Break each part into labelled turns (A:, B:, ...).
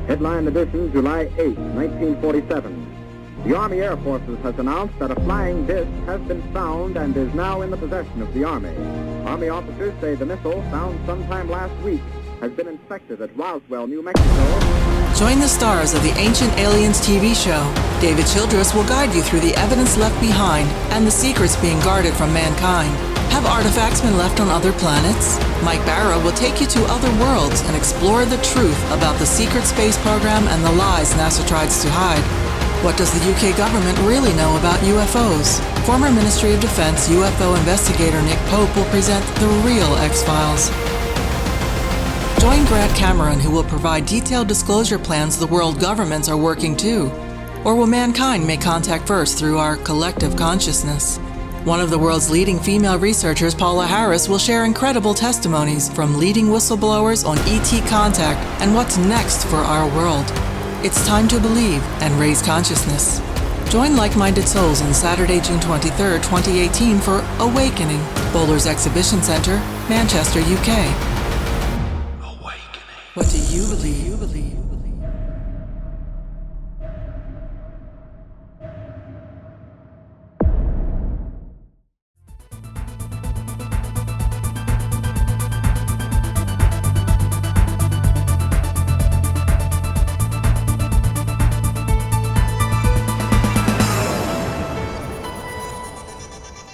A: Headline edition, July 8, 1947. The Army Air Forces has announced that a flying disc has been found and is now in the possession of the Army. Army officers say the missile, found sometime last week, has been inspected at Roswell, New Mexico.
B: Join the stars of the Ancient Aliens TV show. David Childress will guide you through the evidence left behind and the secrets being guarded from mankind. Have artifacts been left on other planets? Mike Barra will take you to other worlds and explore the truth about the secret space program and the lies NASA tries to hide. What does the UK government really know about UFOs? Former Ministry of Defense UFO investigator Nick Pope will present the real X-Files. Join Grant Cameron, who will provide detailed disclosure plans the world governments are working to. Or will mankind make contact first through our collective consciousness? One of the world's leading female researchers, Paula Harris, will share incredible testimonies from leading whistleblowers on ET contact and what's next for our world. It's time to believe and raise consciousness. Join like-minded souls on Saturday, June 23rd, 2018 for Awakening, Boulders Exhibition Centre, Manchester, UK. Awakening. What do you believe?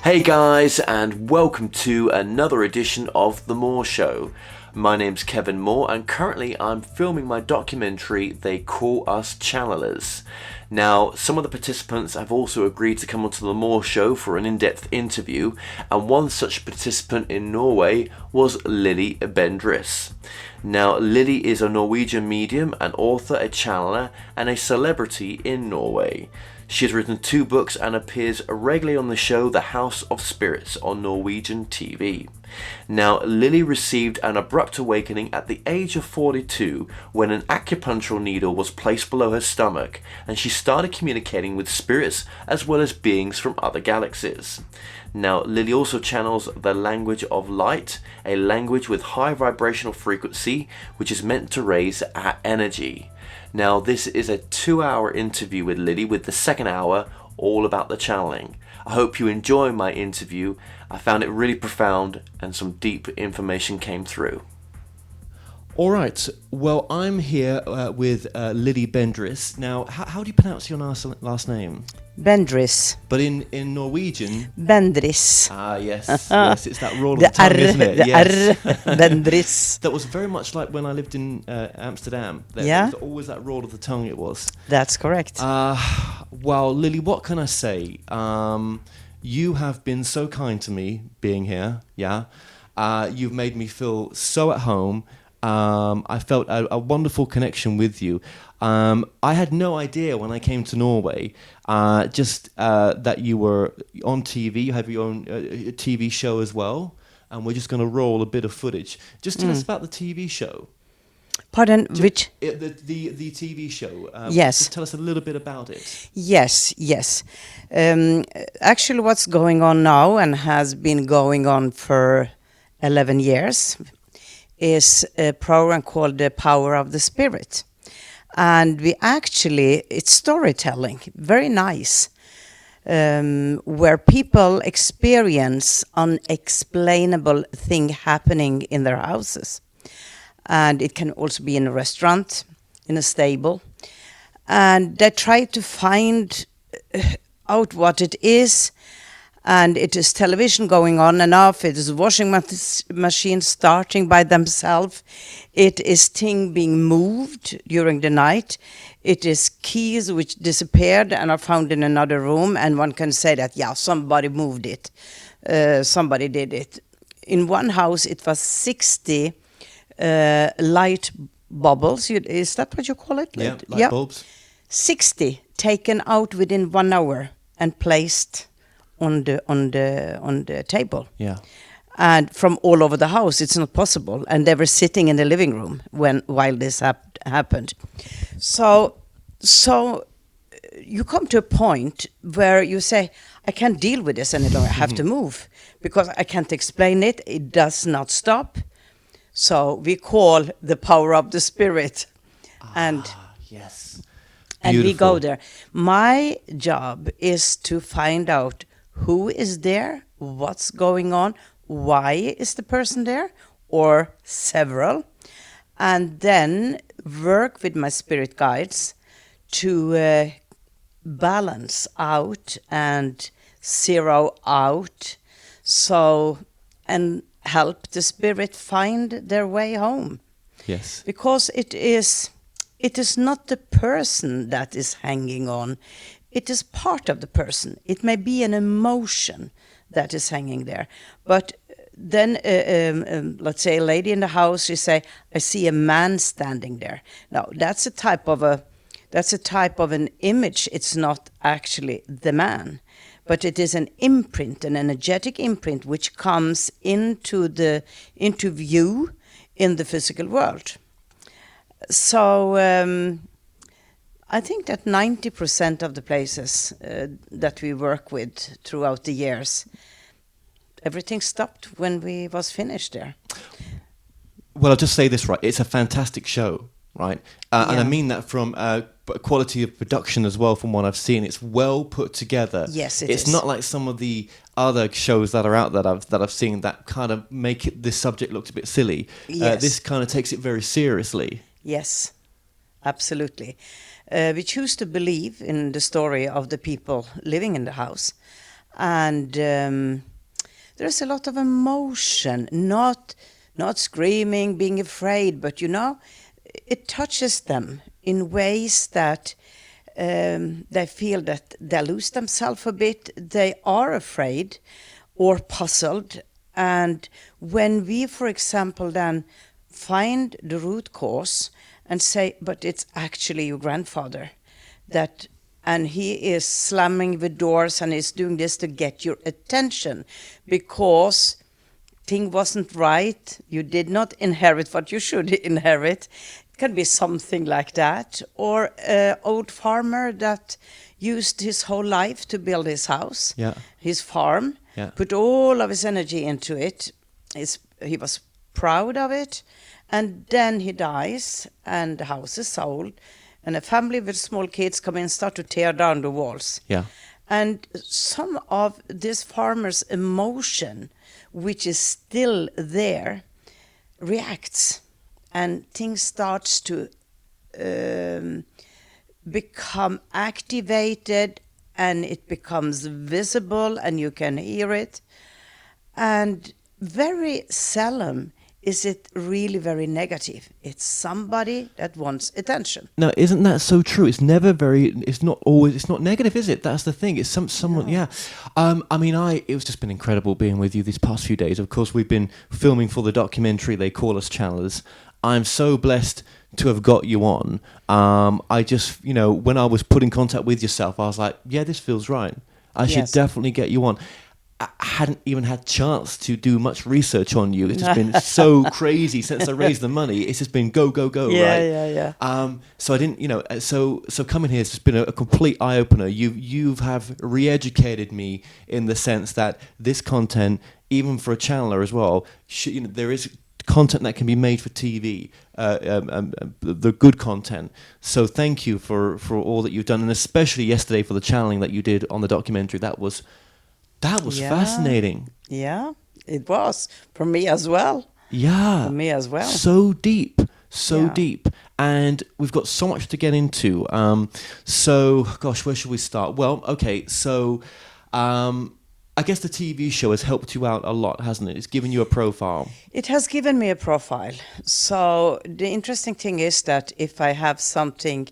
C: Hey guys, and welcome to another edition of The Moore Show. My name's Kevin Moore, and currently I'm filming my documentary They Call Us Channelers. Now, some of the participants have also agreed to come onto The Moore Show for an in-depth interview, and one such participant in Norway was Lilli Bendriss. Now, Lilli is a Norwegian medium, an author, a channeler, and a celebrity in Norway. She has written 2 books and appears regularly on the show The House of Spirits on Norwegian TV. Now, Lilli received an abrupt awakening at the age of 42 when an acupuncture needle was placed below her stomach, and she started communicating with spirits as well as beings from other galaxies. Now, Lilli also channels the language of light, a language with high vibrational frequency, which is meant to raise our energy. Now, this is a 2-hour interview with Lilli, with the second hour all about the channeling. I hope you enjoy my interview. I found it really profound and some deep information came through. All right, well, I'm here with Lilli Bendriss. Now, how do you pronounce your last name?
D: Bendriss.
C: But in Norwegian?
D: Bendriss.
C: Ah, yes, yes, it's that roll of the tongue, isn't it? Yes.
D: Bendriss.
C: That was very much like when I lived in Amsterdam.
D: Yeah.
C: There was always that roll of the tongue, it was.
D: That's correct.
C: Well, Lilli, what can I say? You have been so kind to me being here, yeah? You've made me feel so at home. I felt a wonderful connection with you. I had no idea when I came to Norway just that you were on TV. You have your own TV show as well, and we're just going to roll a bit of footage. Just tell us about the TV show.
D: Pardon, which?
C: The TV show.
D: Yes.
C: Just tell us a little bit about it.
D: Yes. Actually, what's going on now and has been going on for 11 years is a program called The Power of the Spirit. And it's storytelling, very nice, where people experience unexplainable thing happening in their houses. And it can also be in a restaurant, in a stable. And they try to find out what it is. And it is television going on and off. It is washing machines starting by themselves. It is things being moved during the night. It is keys which disappeared and are found in another room. And one can say that, yeah, somebody moved it. Somebody did it. In one house, it was 60 light bubbles. Is that what you call it?
C: Yeah, light bulbs.
D: 60 taken out within 1 hour and placed on the table.
C: Yeah.
D: And from all over the house, it's not possible. And they were sitting in the living room while this happened. So you come to a point where you say, I can't deal with this any longer. I have to move because I can't explain it. It does not stop. So we call the power of the spirit. And
C: Yes.
D: and we
C: Beautiful.
D: go there. My job is to find out who is there, what's going on, why is the person there, or several, and then work with my spirit guides to balance out and zero out, so and help the spirit find their way home.
C: Yes.
D: Because it is not the person that is hanging on, it is part of the person. It may be an emotion that is hanging there, but then let's say a lady in the house, she say, I see a man standing there. Now that's a type of an image. It's not actually the man, but it is an imprint, an energetic imprint, which comes into view in the physical world. So I think that 90% of the places that we work with throughout the years, everything stopped when we was finished there.
C: Well, I'll just say this, right? It's a fantastic show, right? And I
D: Yeah.
C: mean that from quality of production as well, from what I've seen. It's well put together.
D: Yes, it
C: it's
D: is.
C: not like some of the other shows that are out that I've seen that kind of make this subject look a bit silly.
D: Yes.
C: This kind of takes it very seriously.
D: Yes, absolutely. We choose to believe in the story of the people living in the house. And there's a lot of emotion, not screaming, being afraid, but it touches them in ways that they feel that they lose themselves a bit. They are afraid or puzzled. And when we, for example, then find the root cause and say, but it's actually your grandfather, and he is slamming the doors and is doing this to get your attention because thing wasn't right, you did not inherit what you should inherit. It can be something like that. Or an old farmer that used his whole life to build his house, his farm, put all of his energy into it. He was proud of it. And then he dies, and the house is sold, and a family with small kids come in and start to tear down the walls.
C: Yeah.
D: And some of this farmer's emotion, which is still there, reacts, and things starts to become activated, and it becomes visible, and you can hear it. And very seldom is it really very negative. It's somebody that wants attention.
C: No, isn't that so true? It's never it's not negative, is it? That's the thing. It's someone, yeah. It's just been incredible being with you these past few days. Of course, we've been filming for the documentary They Call Us Channelers. I'm so blessed to have got you on. I just, when I was put in contact with yourself, I was like, yeah, this feels right. I should definitely get you on. I hadn't even had chance to do much research on you. It's just been so crazy since I raised the money. It's just been go, right?
D: Yeah.
C: So I didn't, so coming here has just been a complete eye opener. You have re-educated me in the sense that this content, even for a channeler as well, there is content that can be made for TV, the good content. So thank you for all that you've done, and especially yesterday for the channeling that you did on the documentary. That was fascinating.
D: Yeah, it was. For me as well.
C: Yeah.
D: For me as well.
C: So deep. And we've got so much to get into. Where should we start? Well, okay, so I guess the TV show has helped you out a lot, hasn't it? It's given you a profile.
D: It has given me a profile. So the interesting thing is that if I have something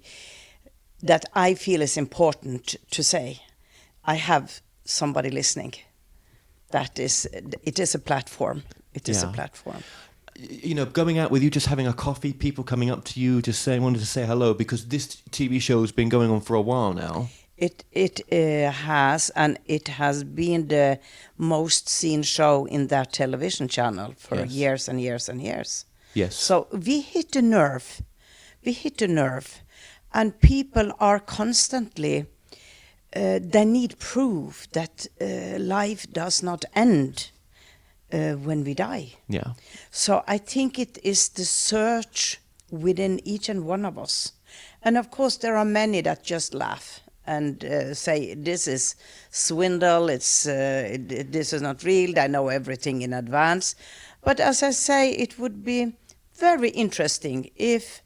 D: that I feel is important to say, I have somebody listening. It is a platform. It is a platform.
C: Going out with you, just having a coffee, people coming up to you, just wanted to say hello, because this TV show has been going on for a while now.
D: It has, and it has been the most seen show in that television channel for years and years and years.
C: Yes.
D: So we hit a nerve. And people are constantly, they need proof that life does not end when we die.
E: Yeah.
D: So I think it is the search within each and one of us. And of course, there are many that just laugh and say, this is swindle, this is not real, I know everything in advance. But as I say, it would be very interesting if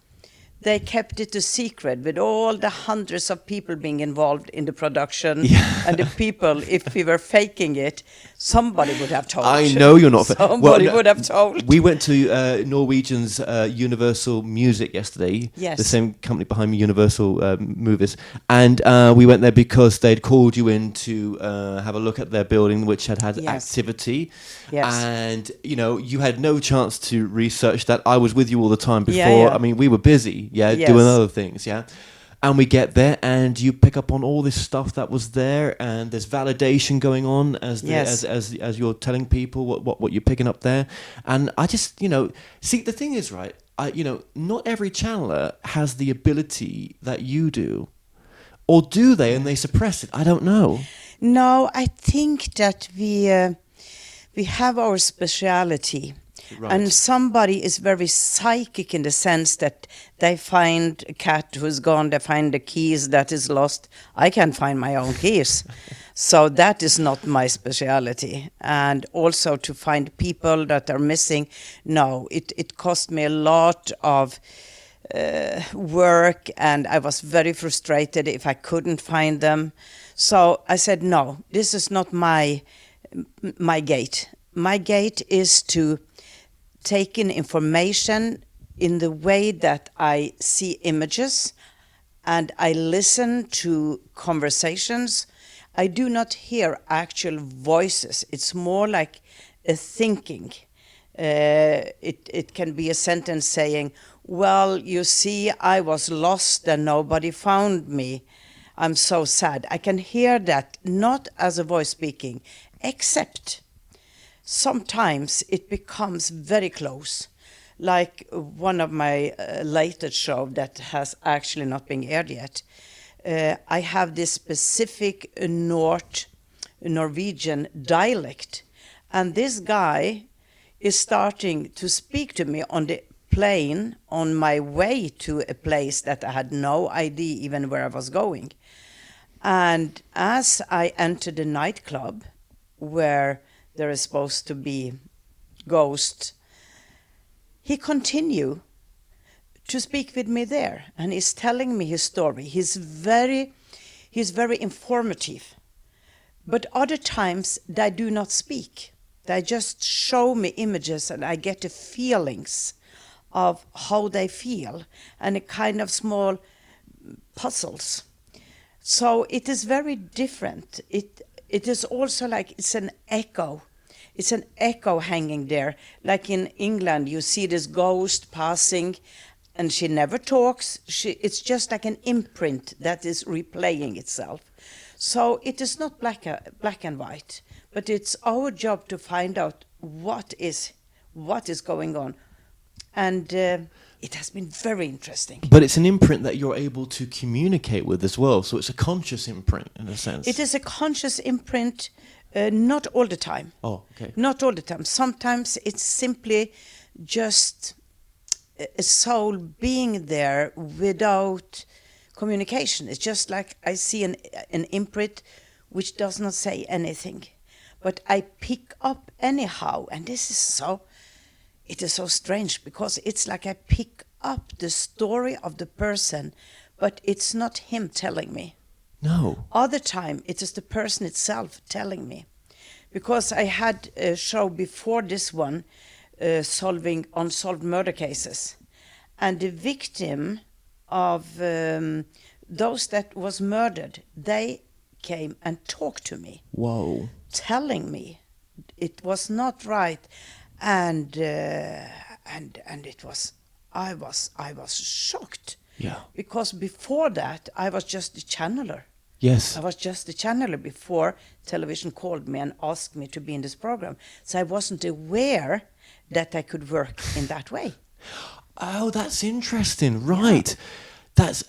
D: they kept it a secret with all the hundreds of people being involved in the production and the people, if we were faking it, somebody would have told.
E: I know you're not.
D: Somebody would have told.
E: We went to Norwegian's Universal Music yesterday,
D: yes.
E: the same company behind Universal Movies, and we went there because they'd called you in to have a look at their building, which had
D: yes.
E: activity.
D: Yes.
E: And, you know, you had no chance to research that. I was with you all the time before.
D: Yeah.
E: I mean, we were busy,
D: Yes.
E: doing other things, And we get there, and you pick up on all this stuff that was there, and there's validation going on as you're telling people what you're picking up there. And I just, see, the thing is, right, not every channeler has the ability that you do. Or do they, and they suppress it? I don't know.
D: No, I think that we have our speciality.
E: Right.
D: And somebody is very psychic in the sense that they find a cat who's gone, they find the keys that is lost. I can't find my own keys. So that is not my speciality. And also to find people that are missing, no, it cost me a lot of work, and I was very frustrated if I couldn't find them. So I said, no, this is not my gate. My gate is to take in information in the way that I see images, and I listen to conversations. I do not hear actual voices. It's more like a thinking. It can be a sentence saying, well, you see, I was lost and nobody found me. I'm so sad. I can hear that, not as a voice speaking, except sometimes it becomes very close. Like one of my latest show that has actually not been aired yet. I have this specific Norwegian dialect. And this guy is starting to speak to me on the plane on my way to a place that I had no idea even where I was going. And as I entered the nightclub where there is supposed to be ghosts, he continued to speak with me there, and he's telling me his story. He's very informative. But other times they do not speak. They just show me images, and I get the feelings of how they feel, and a kind of small puzzles. So it is very different. It is also like it's an echo. It's an echo hanging there. Like in England, you see this ghost passing, and she never talks. It's just like an imprint that is replaying itself. So it is not black and white, but it's our job to find out what is going on. And it has been very interesting.
E: But it's an imprint that you're able to communicate with as well. So it's a conscious imprint in a sense.
D: It is a conscious imprint, not all the time.
E: Oh, okay.
D: Not all the time. Sometimes it's simply just a soul being there without communication. It's just like I see an imprint which does not say anything. But I pick up anyhow. And it is so strange because it's like I pick up the story of the person, but it's not him telling me.
E: No.
D: Other time, it is the person itself telling me. Because I had a show before this one, solving unsolved murder cases. And the victim of those that was murdered, they came and talked to me.
E: Whoa.
D: Telling me it was not right. And it was, I was shocked.
E: Yeah.
D: Because before that, I was just a channeler.
E: Yes.
D: I was just a channeler before television called me and asked me to be in this program. So I wasn't aware that I could work in that way.
E: Oh, that's interesting. Right. That's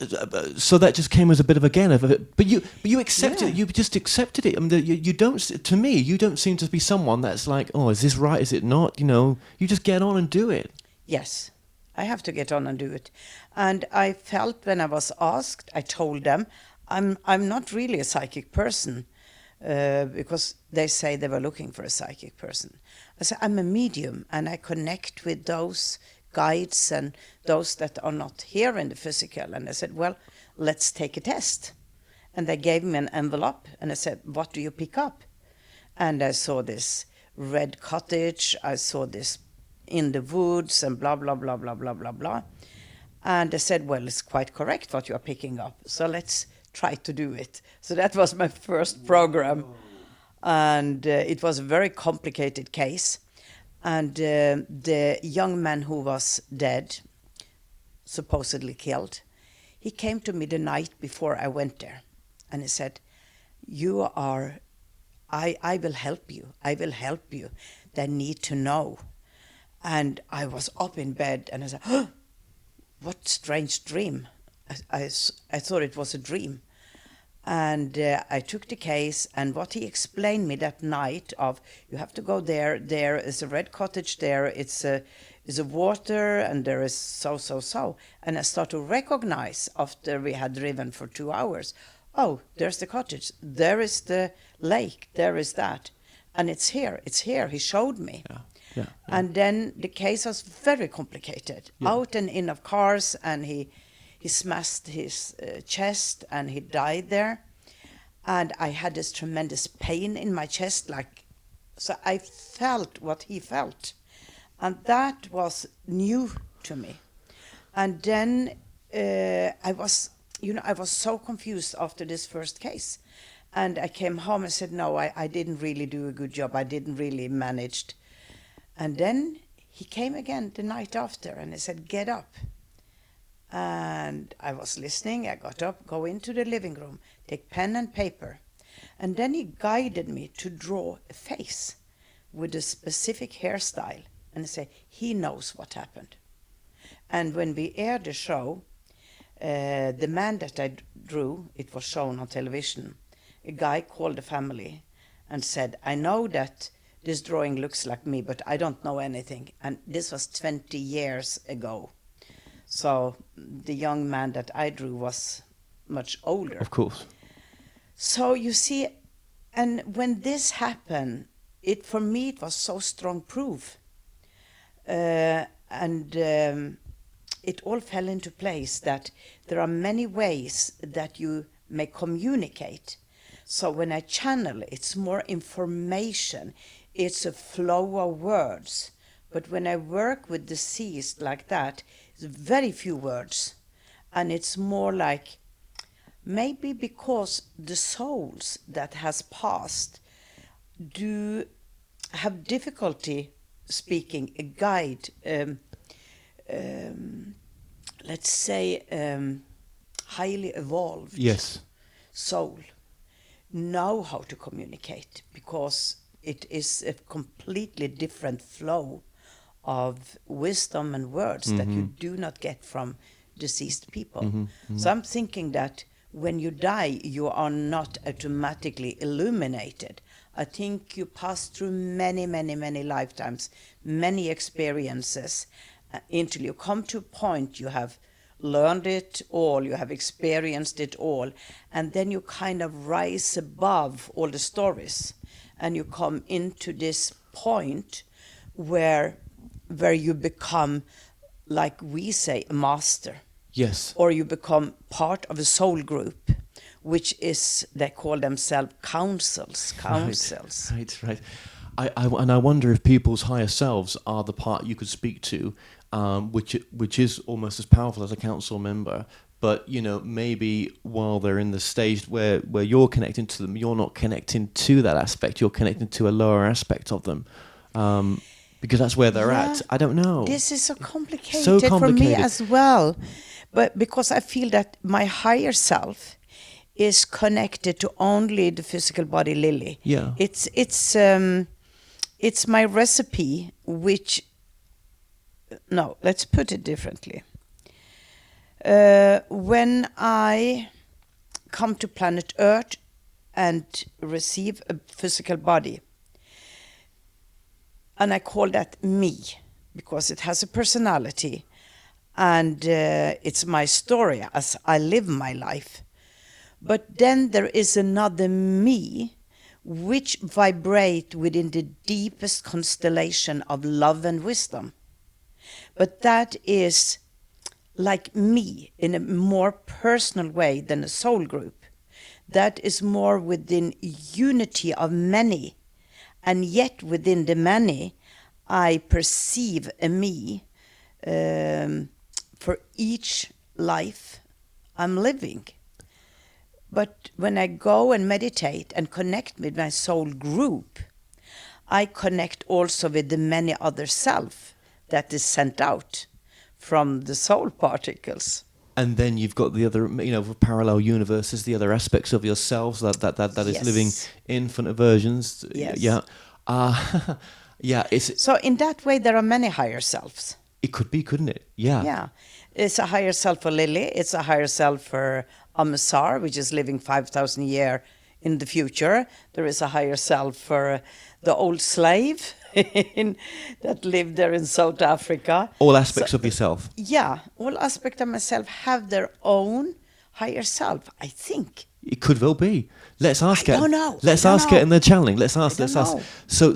E: so that just came as a bit of but you accepted it. You just accepted it. I mean, you don't. To me, you don't seem to be someone that's like, oh, is this right? Is it not? You just get on and do it.
D: Yes, I have to get on and do it. And I felt when I was asked, I told them, I'm not really a psychic person, because they say they were looking for a psychic person. I said, I'm a medium, and I connect with those guides and those that are not here in the physical. And I said, well, let's take a test. And they gave me an envelope, and I said, what do you pick up? And I saw this red cottage, I saw this in the woods, and blah, blah, blah, blah, blah, blah, blah. And I said, well, it's quite correct what you are picking up, so let's try to do it. So that was my first program. And it was a very complicated case. And the young man who was dead, supposedly killed, he came to me the night before I went there. And he said, I will help you. I will help you. They need to know. And I was up in bed and I said, oh, what strange dream. I thought it was a dream. And I took the case, and what he explained me that night of, you have to go there is a red cottage there, it's a water, and there is so. And I started to recognize after we had driven for 2 hours, oh, there's the cottage, there is the lake, there is that. And it's here, he showed me.
E: Yeah.
D: And then the case was very complicated, out and in of cars, and he smashed his chest and he died there. And I had this tremendous pain in my chest, so I felt what he felt. And that was new to me. And then I was so confused after this first case. And I came home and said, no, I didn't really do a good job. I didn't really manage. And then he came again the night after and he said, get up. And I was listening. I got up, go into the living room, take pen and paper. And then he guided me to draw a face with a specific hairstyle. And say, he knows what happened. And when we aired the show, the man that I drew, it was shown on television, a guy called the family and said, I know that this drawing looks like me, but I don't know anything. And this was 20 years ago. So the young man that I drew was much older.
E: Of course.
D: So you see, and when this happened, for me it was so strong proof. It all fell into place that there are many ways that you may communicate. So when I channel, it's more information. It's a flow of words. But when I work with deceased like that, it's very few words. And it's more like, maybe because the souls that has passed do have difficulty speaking, a guide, let's say highly evolved soul, know how to communicate, because it is a completely different flow of wisdom and words that you do not get from deceased people. So I'm thinking that when you die, you are not automatically illuminated. I think you pass through many, many, many lifetimes, many experiences, until you come to a point you have learned it all, you have experienced it all, and then you kind of rise above all the stories, and you come into this point where you become, like we say, a master.
E: Yes.
D: Or you become part of a soul group, which is, they call themselves councils.
E: Right. I wonder if people's higher selves are the part you could speak to, which is almost as powerful as a council member. But, maybe while they're in the stage where you're connecting to them, you're not connecting to that aspect. You're connecting to a lower aspect of them. Because that's where they're at. I don't know.
D: This is so complicated for me as well. But because I feel that my higher self is connected to only the physical body, Lilli.
E: Yeah.
D: It's my recipe, let's put it differently. When I come to planet Earth and receive a physical body, and I call that me, because it has a personality, and it's my story as I live my life. But then there is another me which vibrate within the deepest constellation of love and wisdom. But that is like me in a more personal way than a soul group. That is more within unity of many, and yet within the many I perceive a me for each life I'm living. But when I go and meditate and connect with my soul group, I connect also with the many other self that is sent out from the soul particles.
E: And then you've got the other, parallel universes, the other aspects of yourselves that is living infinite versions.
D: Yes.
E: Yeah. Yeah.
D: So in that way, there are many higher selves.
E: It could be, couldn't it? Yeah.
D: Yeah. It's a higher self for Lilli. It's a higher self for Amazar, which is living 5,000 years in the future. There is a higher self for the old slave that lived there in South Africa.
E: All aspects of yourself.
D: Yeah, all aspects of myself have their own higher self, I think.
E: It could well be. Let's ask it.
D: I don't know.
E: Let's ask it in the channeling. Let's ask. So,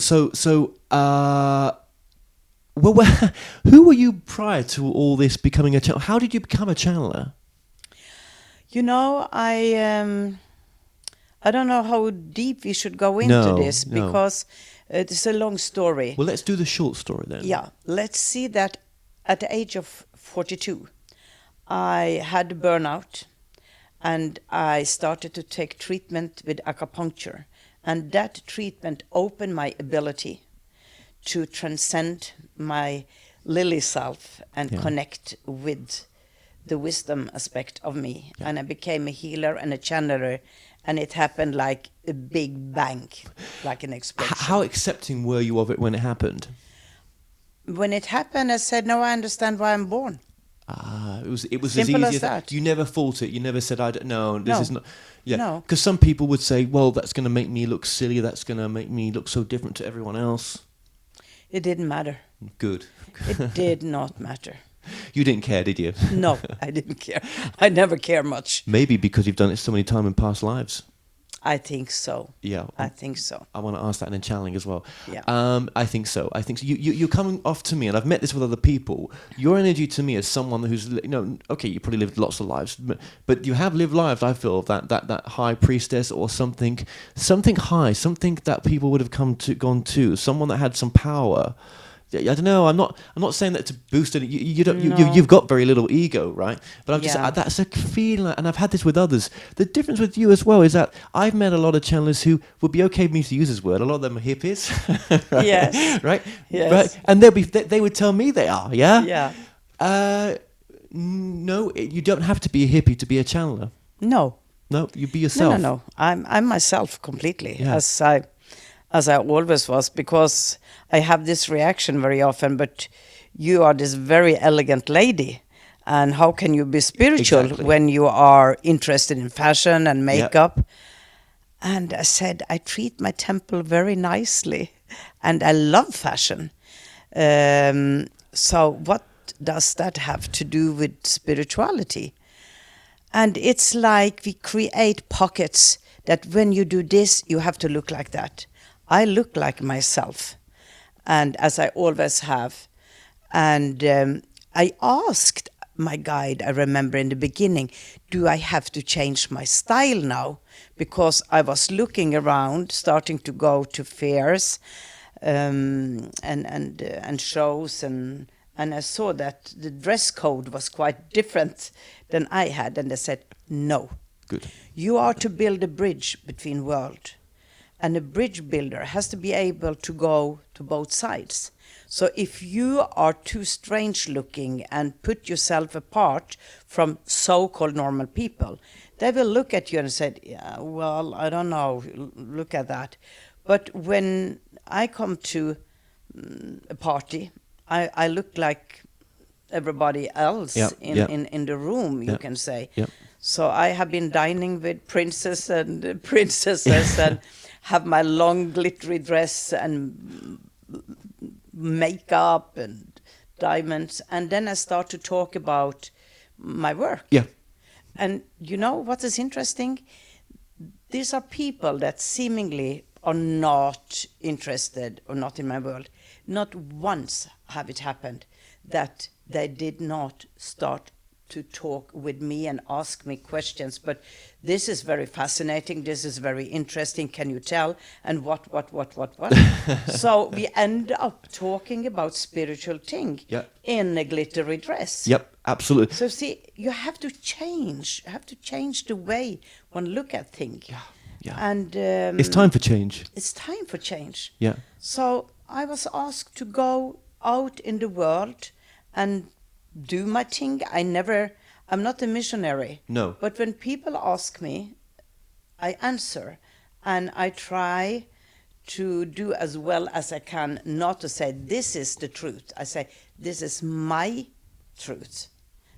E: who were you prior to all this becoming a channeler? How did you become a channeler?
D: I don't know how deep we should go into this, because it's a long story.
E: Well, let's do the short story then.
D: Yeah, let's see that at the age of 42, I had a burnout, and I started to take treatment with acupuncture. And that treatment opened my ability to transcend my Lilli self and connect with the wisdom aspect of me. Yeah. And I became a healer and a channeler, and it happened like a big bang, like an explosion.
E: How accepting were you of it when it happened?
D: When it happened, I said, no, I understand why I'm born.
E: It was
D: Simple
E: as easy
D: as that.
E: You never fought it. You never said, this is not. Yeah.
D: No.
E: Because some people would say, well, that's going to make me look silly. That's going to make me look so different to everyone else.
D: It didn't matter.
E: Good.
D: It did not matter.
E: You didn't care, did you?
D: No, I didn't care. I never care much.
E: Maybe because you've done it so many times in past lives.
D: I think so.
E: Yeah.
D: I think so.
E: I want to ask that in channeling as well.
D: Yeah.
E: I think so. You're coming off to me, and I've met this with other people. Your energy to me is someone who's, okay, you probably lived lots of lives, but you have lived lives, I feel, that high priestess or something high, something that people would have gone to, someone that had some power. I don't know. I'm not saying that to boost it. You've got very little ego, right? But I'm just that's a feeling, and I've had this with others. The difference with you as well is that I've met a lot of channelers who would be okay with me to use this word. A lot of them are hippies, right?
D: Yes,
E: right,
D: yes,
E: right, and they would tell me they are,
D: yeah.
E: No, you don't have to be a hippie to be a channeler.
D: No,
E: you be yourself.
D: No. I'm myself completely,
E: Yeah.
D: as I always was, because I have this reaction very often, but you are this very elegant lady, and how can you be spiritual when you are interested in fashion and makeup? Yep. And I said, I treat my temple very nicely, and I love fashion. So what does that have to do with spirituality? And it's like we create pockets that when you do this, you have to look like that. I look like myself, and as I always have. And I asked my guide, I remember in the beginning, do I have to change my style now? Because I was looking around, starting to go to fairs and shows, and I saw that the dress code was quite different than I had. And they said, no.
E: Good.
D: You are to build a bridge between worlds. And a bridge builder has to be able to go to both sides. So if you are too strange looking and put yourself apart from so-called normal people, they will look at you and say, yeah, well, I don't know, look at that. But when I come to a party, I look like everybody else in the room, you can say.
E: Yep.
D: So I have been dining with princes and princesses and have my long glittery dress and makeup and diamonds. And then I start to talk about my work.
E: Yeah.
D: And you know what is interesting? These are people that seemingly are not interested or not in my world. Not once have it happened that they did not start to talk with me and ask me questions. But this is very fascinating. This is very interesting. Can you tell? And what? So we end up talking about spiritual thing in a glittery dress.
E: Yep, absolutely.
D: So see, you have to change. You have to change the way one look at things.
E: Yeah, yeah.
D: And
E: it's time for change.
D: It's time for change.
E: Yeah.
D: So I was asked to go out in the world and do my thing. I'm not a missionary.
E: No.
D: But when people ask me, I answer. And I try to do as well as I can, not to say, this is the truth. I say, this is my truth.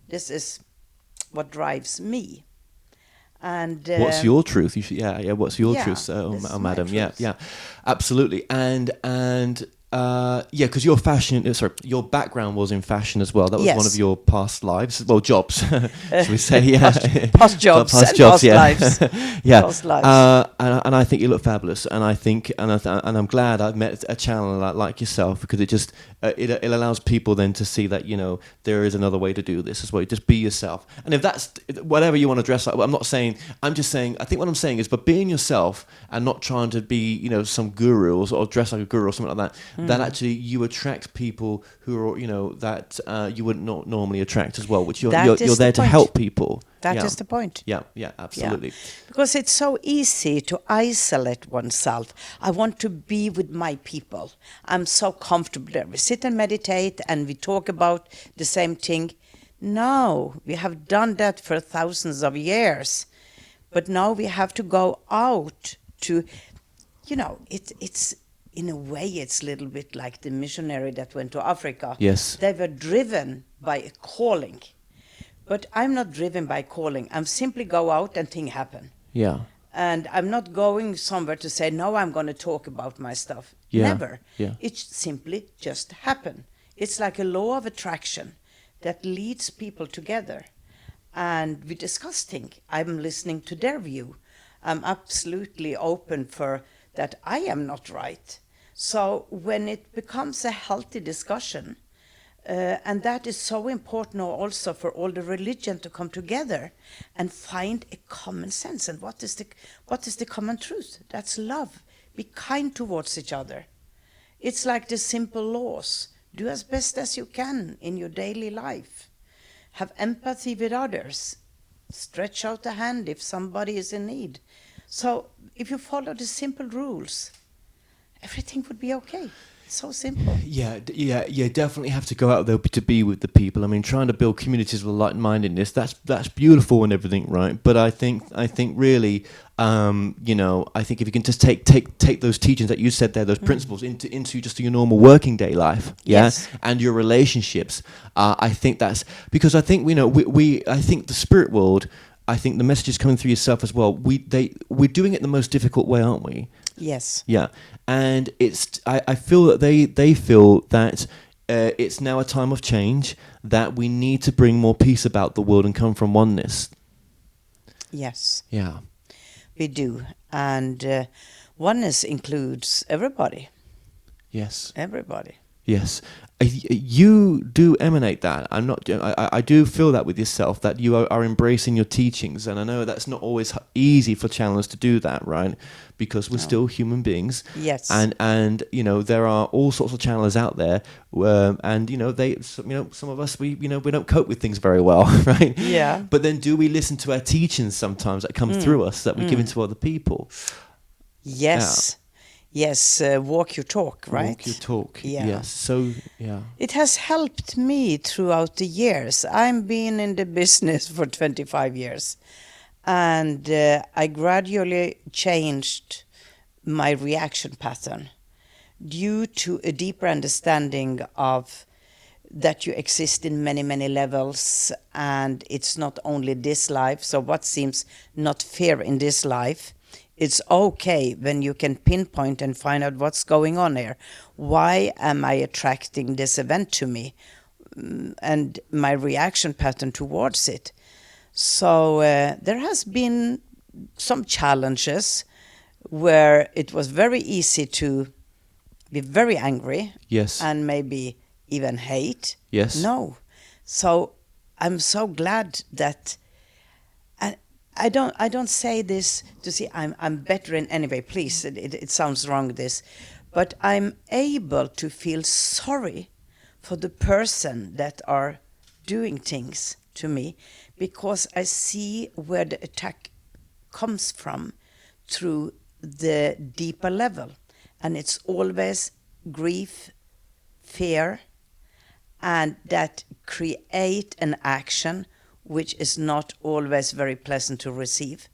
D: This is what drives me. And
E: what's your truth? You should, what's your truth, madam?
D: Truth.
E: Yeah, absolutely. And because your background was in fashion as well. That was one of your past lives, jobs, should we say?
D: Past jobs, past lives.
E: Yeah,
D: past lives.
E: And I think you look fabulous. And I think, and I'm glad I've met a channeler like yourself, because it just it allows people then to see that there is another way to do this as well. Just be yourself. And if that's whatever you want to dress like, I'm just saying. I think what I'm saying is, but being yourself and not trying to be some guru or dress like a guru or something like that. That actually you attract people who are that you wouldn't not normally attract as well, which you're there to help people.
D: That is the point.
E: Yeah, absolutely.
D: Yeah. Because it's so easy to isolate oneself. I want to be with my people. I'm so comfortable there. We sit and meditate and we talk about the same thing. No, we have done that for thousands of years. But now we have to go out to, it's in a way, it's a little bit like the missionary that went to Africa.
E: Yes.
D: They were driven by a calling. But I'm not driven by calling. I'm simply go out and things happen.
E: Yeah.
D: And I'm not going somewhere to say, no, I'm going to talk about my stuff.
E: Yeah.
D: Never.
E: Yeah.
D: It simply just happen. It's like a law of attraction that leads people together. And we discuss things. I'm listening to their view. I'm absolutely open for that I am not right. So when it becomes a healthy discussion, and that is so important also for all the religion to come together and find a common sense. And what is the common truth? That's love. Be kind towards each other. It's like the simple laws. Do as best as you can in your daily life. Have empathy with others. Stretch out a hand if somebody is in need. So if you follow the simple rules, everything would be okay. It's so simple.
E: Yeah, definitely have to go out there to be with the people. I mean, trying to build communities with like-mindedness, that's beautiful and everything, right? But I think really, I think if you can just take those teachings that you said there, those principles into just your normal working day life, and your relationships, I think that's because I think I think the spirit world. I think the message is coming through yourself as well. We're doing it the most difficult way, aren't we?
D: Yes.
E: Yeah, and I feel that they feel that it's now a time of change, that we need to bring more peace about the world and come from oneness.
D: Yes.
E: Yeah.
D: We do, and oneness includes everybody.
E: Yes.
D: Everybody.
E: Yes. You do emanate that. I do feel that with yourself, that you are embracing your teachings, and I know that's not always easy for channelers to do that, right? Because we're still human beings.
D: Yes.
E: And there are all sorts of channelers out there, and some of us we don't cope with things very well, right?
D: Yeah.
E: But then, do we listen to our teachings sometimes that come through us that we give into other people?
D: Yes. Yeah. Yes, walk your talk, right?
E: Walk your talk,
D: yeah.
E: Yes. So, yeah.
D: It has helped me throughout the years. I've been in the business for 25 years. And I gradually changed my reaction pattern due to a deeper understanding of that you exist in many, many levels, and it's not only this life. So what seems not fair in this life, it's okay when you can pinpoint and find out what's going on here. Why am I attracting this event to me? And my reaction pattern towards it. So there has been some challenges where it was very easy to be very angry.
E: Yes.
D: And maybe even hate.
E: Yes.
D: No. So I'm so glad that I don't say this to see I'm better in any way. Please, it sounds wrong, this. But I'm able to feel sorry for the person that are doing things to me, because I see where the attack comes from through the deeper level. And it's always grief, fear, and that create an action which is not always very pleasant to receive.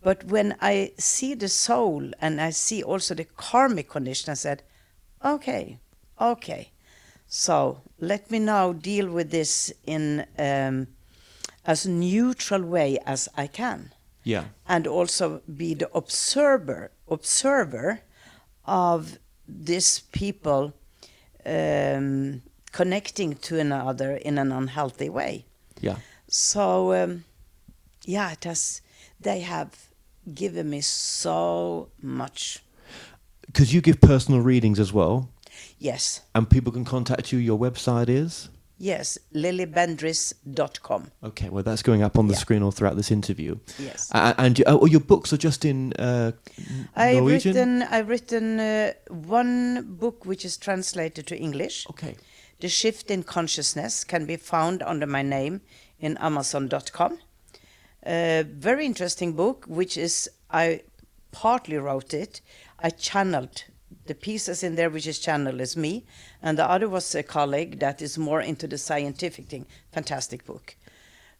D: But when I see the soul and I see also the karmic condition, I said, okay. So let me now deal with this in as neutral way as I can.
E: Yeah.
D: And also be the observer of these people connecting to another in an unhealthy way.
E: Yeah.
D: So, they have given me so much.
E: Because you give personal readings as well.
D: Yes.
E: And people can contact you. Your website is?
D: Yes, lillibendriss.com.
E: Okay, well, that's going up on the screen all throughout this interview.
D: Yes.
E: And your books are just in Norwegian?
D: I've written one book which is translated to English.
E: Okay.
D: The Shift in Consciousness can be found under my name in Amazon.com. Very interesting book, which is, I partly wrote it. I channeled the pieces in there, which is channeled as me, and the other was a colleague that is more into the scientific thing. Fantastic book.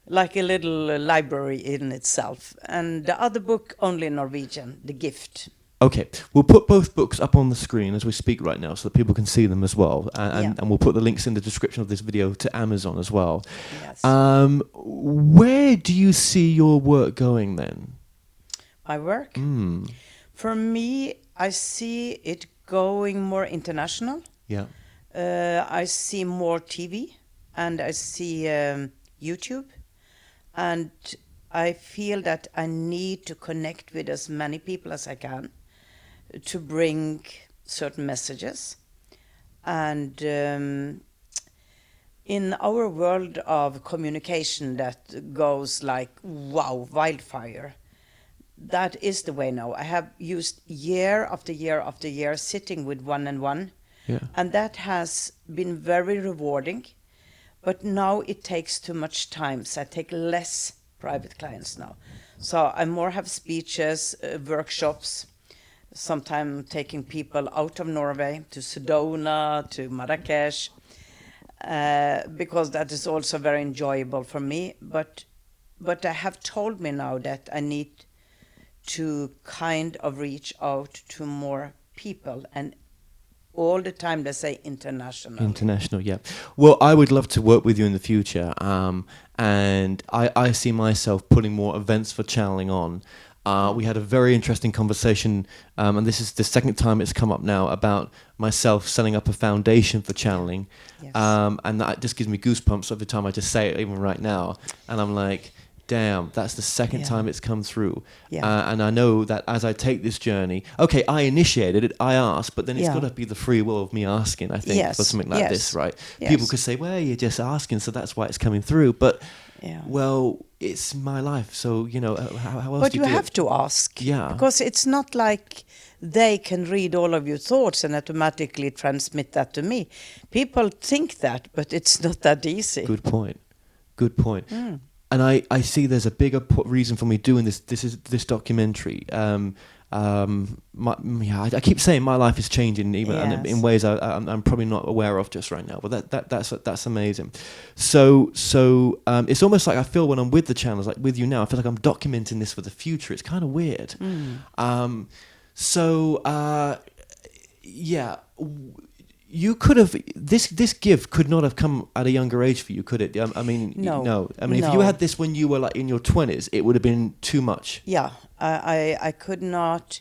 D: Like a little library in itself. And the other book, only in Norwegian, The Gift.
E: Okay, we'll put both books up on the screen as we speak right now so that people can see them as well. And we'll put the links in the description of this video to Amazon as well.
D: Yes.
E: Where do you see your work going then?
D: My work? For me, I see it going more international.
E: Yeah.
D: I see more TV, and I see YouTube. And I feel that I need to connect with as many people as I can to bring certain messages. And in our world of communication that goes like, wow, wildfire, that is the way now. I have used year after year after year sitting with one-on-one, and that has been very rewarding. But now it takes too much time, so I take less private clients now. So I more have speeches, workshops, sometimes taking people out of Norway to Sedona, to Marrakesh, because that is also very enjoyable for me. But I have told me now that I need to kind of reach out to more people, and all the time they say international.
E: International, yeah. Well, I would love to work with you in the future, and I see myself putting more events for channeling on. We had a very interesting conversation, and this is the second time it's come up now, about myself setting up a foundation for channeling.
D: Yes.
E: And that just gives me goosebumps every time I just say it, even right now. And I'm like, damn, that's the second time it's come through. Yeah. And I know that as I take this journey, okay, I initiated it, I asked, but then it's got to be the free will of me asking, I think, for something like this, right? Yes. People could say, well, you're just asking, so that's why it's coming through. But, well, it's my life, so, you know, how else
D: but
E: do you do
D: have to ask.
E: Yeah.
D: Because it's not like they can read all of your thoughts and automatically transmit that to me. People think that, but it's not that easy.
E: Good point. And I see there's a bigger reason for me doing this documentary. I keep saying my life is changing even in ways I'm probably not aware of just right now. But that's amazing. So it's almost like I feel when I'm with the channels, like with you now, I feel like I'm documenting this for the future. It's kind of weird. you could have this gift could not have come at a younger age for you, could it? I mean,
D: No.
E: I mean, if you had this when you were like in your 20s, it would have been too much.
D: Yeah, I could not.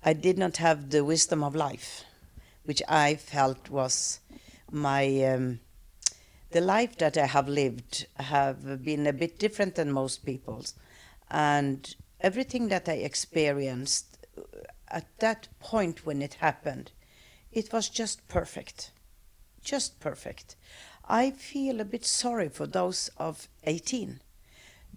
D: I did not have the wisdom of life, which I felt was my the life that I have lived have been a bit different than most people's, and everything that I experienced at that point when it happened, it was just perfect. Just perfect. I feel a bit sorry for those of 18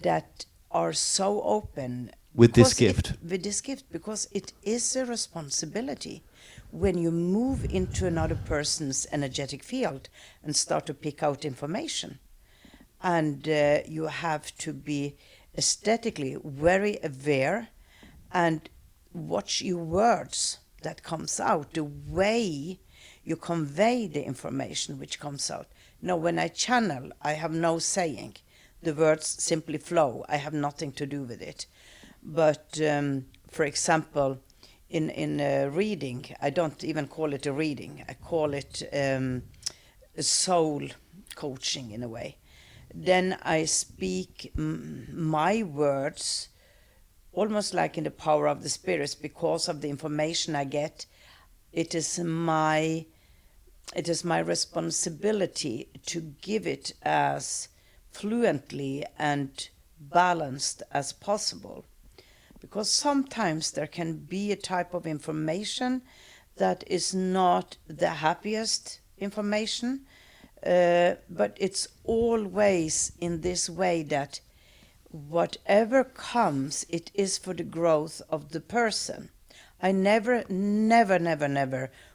D: that are so open
E: with this gift.
D: With this gift, because it is a responsibility when you move into another person's energetic field and start to pick out information. And you have to be aesthetically very aware and watch your words that comes out, the way you convey the information which comes out. Now, when I channel, I have no saying. The words simply flow. I have nothing to do with it. But, for example, in a reading, I don't even call it a reading. I call it a soul coaching in a way. Then I speak my words almost like in the power of the spirits, because of the information I get. It is my responsibility to give it as fluently and balanced as possible. Because sometimes there can be a type of information that is not the happiest information, but it's always in this way that whatever comes, it is for the growth of the person. I never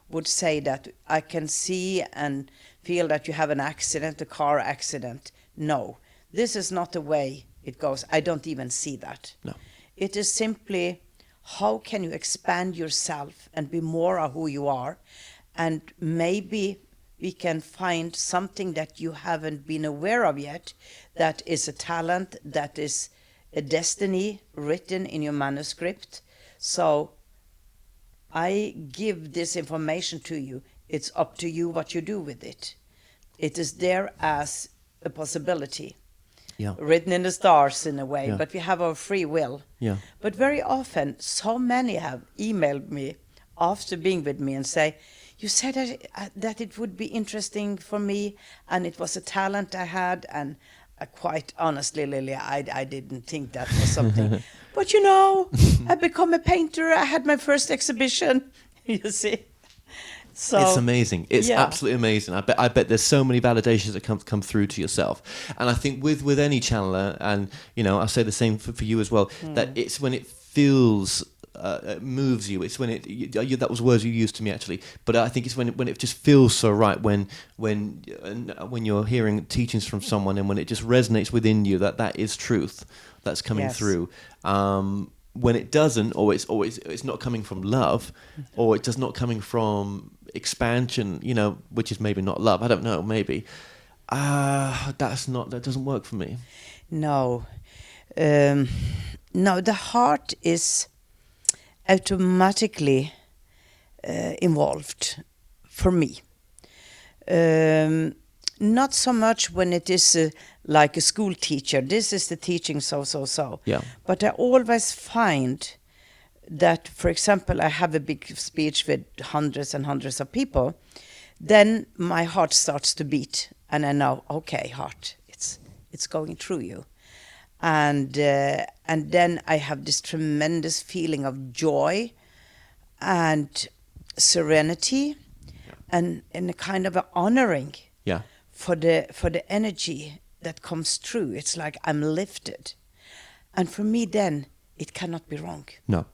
D: would say that I can see and feel that you have an accident, a car accident. No, this is not the way it goes. I don't even see that.
E: No.
D: It is simply, how can you expand yourself and be more of who you are? And maybe we can find something that you haven't been aware of yet, that is a talent, that is a destiny written in your manuscript. So I give this information to you. It's up to you what you do with it. It is there as a possibility.
E: Yeah.
D: Written in the stars in a way,
E: Yeah.
D: but we have our free will.
E: Yeah.
D: But very often, so many have emailed me after being with me and say, you said that it would be interesting for me, and it was a talent I had, and quite honestly, Lilli, I didn't think that was something. But you know, I become a painter, I had my first exhibition, you see. So,
E: it's amazing. It's
D: yeah.
E: absolutely amazing. I bet there's so many validations that come through to yourself. And I think with any channeler, and you know, I say the same for you as well, that it's when it feels moves you. It's when that was words you used to me actually. But I think it's when it just feels so right. When you're hearing teachings from someone, and when it just resonates within you that is truth that's coming
D: Yes.
E: through. When it doesn't, or it's not coming from love, or it does not coming from expansion, you know, which is maybe not love. I don't know, maybe. That doesn't work for me.
D: No. No, the heart is automatically involved for me. Not so much when it is like a school teacher. This is the teaching so.
E: Yeah.
D: But I always find that, for example, I have a big speech with hundreds and hundreds of people, then my heart starts to beat, and I know, okay, heart, it's going through you. And then I have this tremendous feeling of joy and serenity, and a kind of an honoring
E: Yeah.
D: for the energy that comes through. It's like I'm lifted. And for me then, it cannot be wrong.
E: No.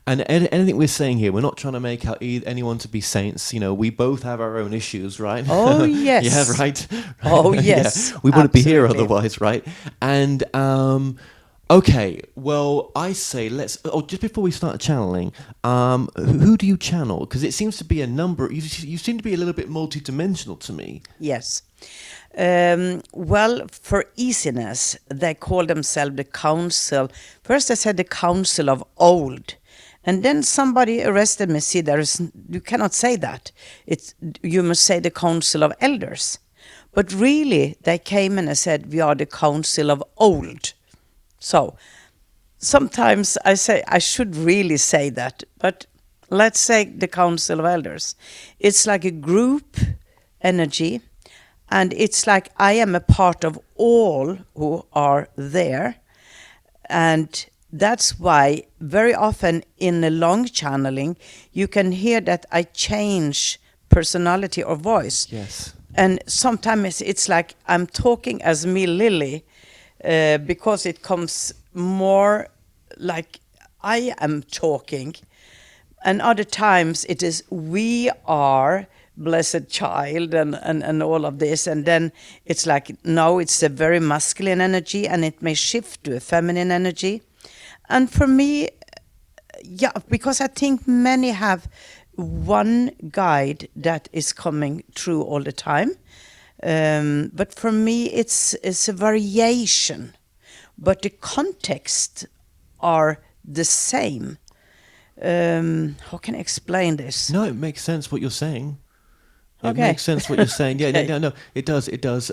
E: And anything we're saying here, we're not trying to make out anyone to be saints. You know, we both have our own issues, right?
D: Oh, yes.
E: Yeah, right?
D: Oh, yes.
E: Yeah. We wouldn't be here
D: Absolutely.
E: otherwise, right? And, okay, well, I say just before we start channeling, who do you channel? Because it seems to be a number, you seem to be a little bit multidimensional to me.
D: Yes. Well, for easiness, they call themselves the council. First, I said the council of old, And then somebody arrested me. See, you cannot say that. You must say the Council of Elders. But really, they came and said, we are the Council of Old. So sometimes I say, I should really say that, but let's say the Council of Elders. It's like a group energy, and it's like I am a part of all who are there. And that's why very often in a long channeling, you can hear that I change personality or voice.
E: Yes.
D: And sometimes it's like I'm talking as me, Lilli, because it comes more like I am talking. And other times it is we are blessed child and all of this. And then it's like, no, it's a very masculine energy and it may shift to a feminine energy. And for me, yeah, because I think many have one guide that is coming through all the time. But for me, it's a variation. But the context are the same. How can I explain this?
E: No, it makes sense what you're saying. It
D: Okay.
E: makes sense what you're saying. Yeah,
D: Okay.
E: no, it does. It does.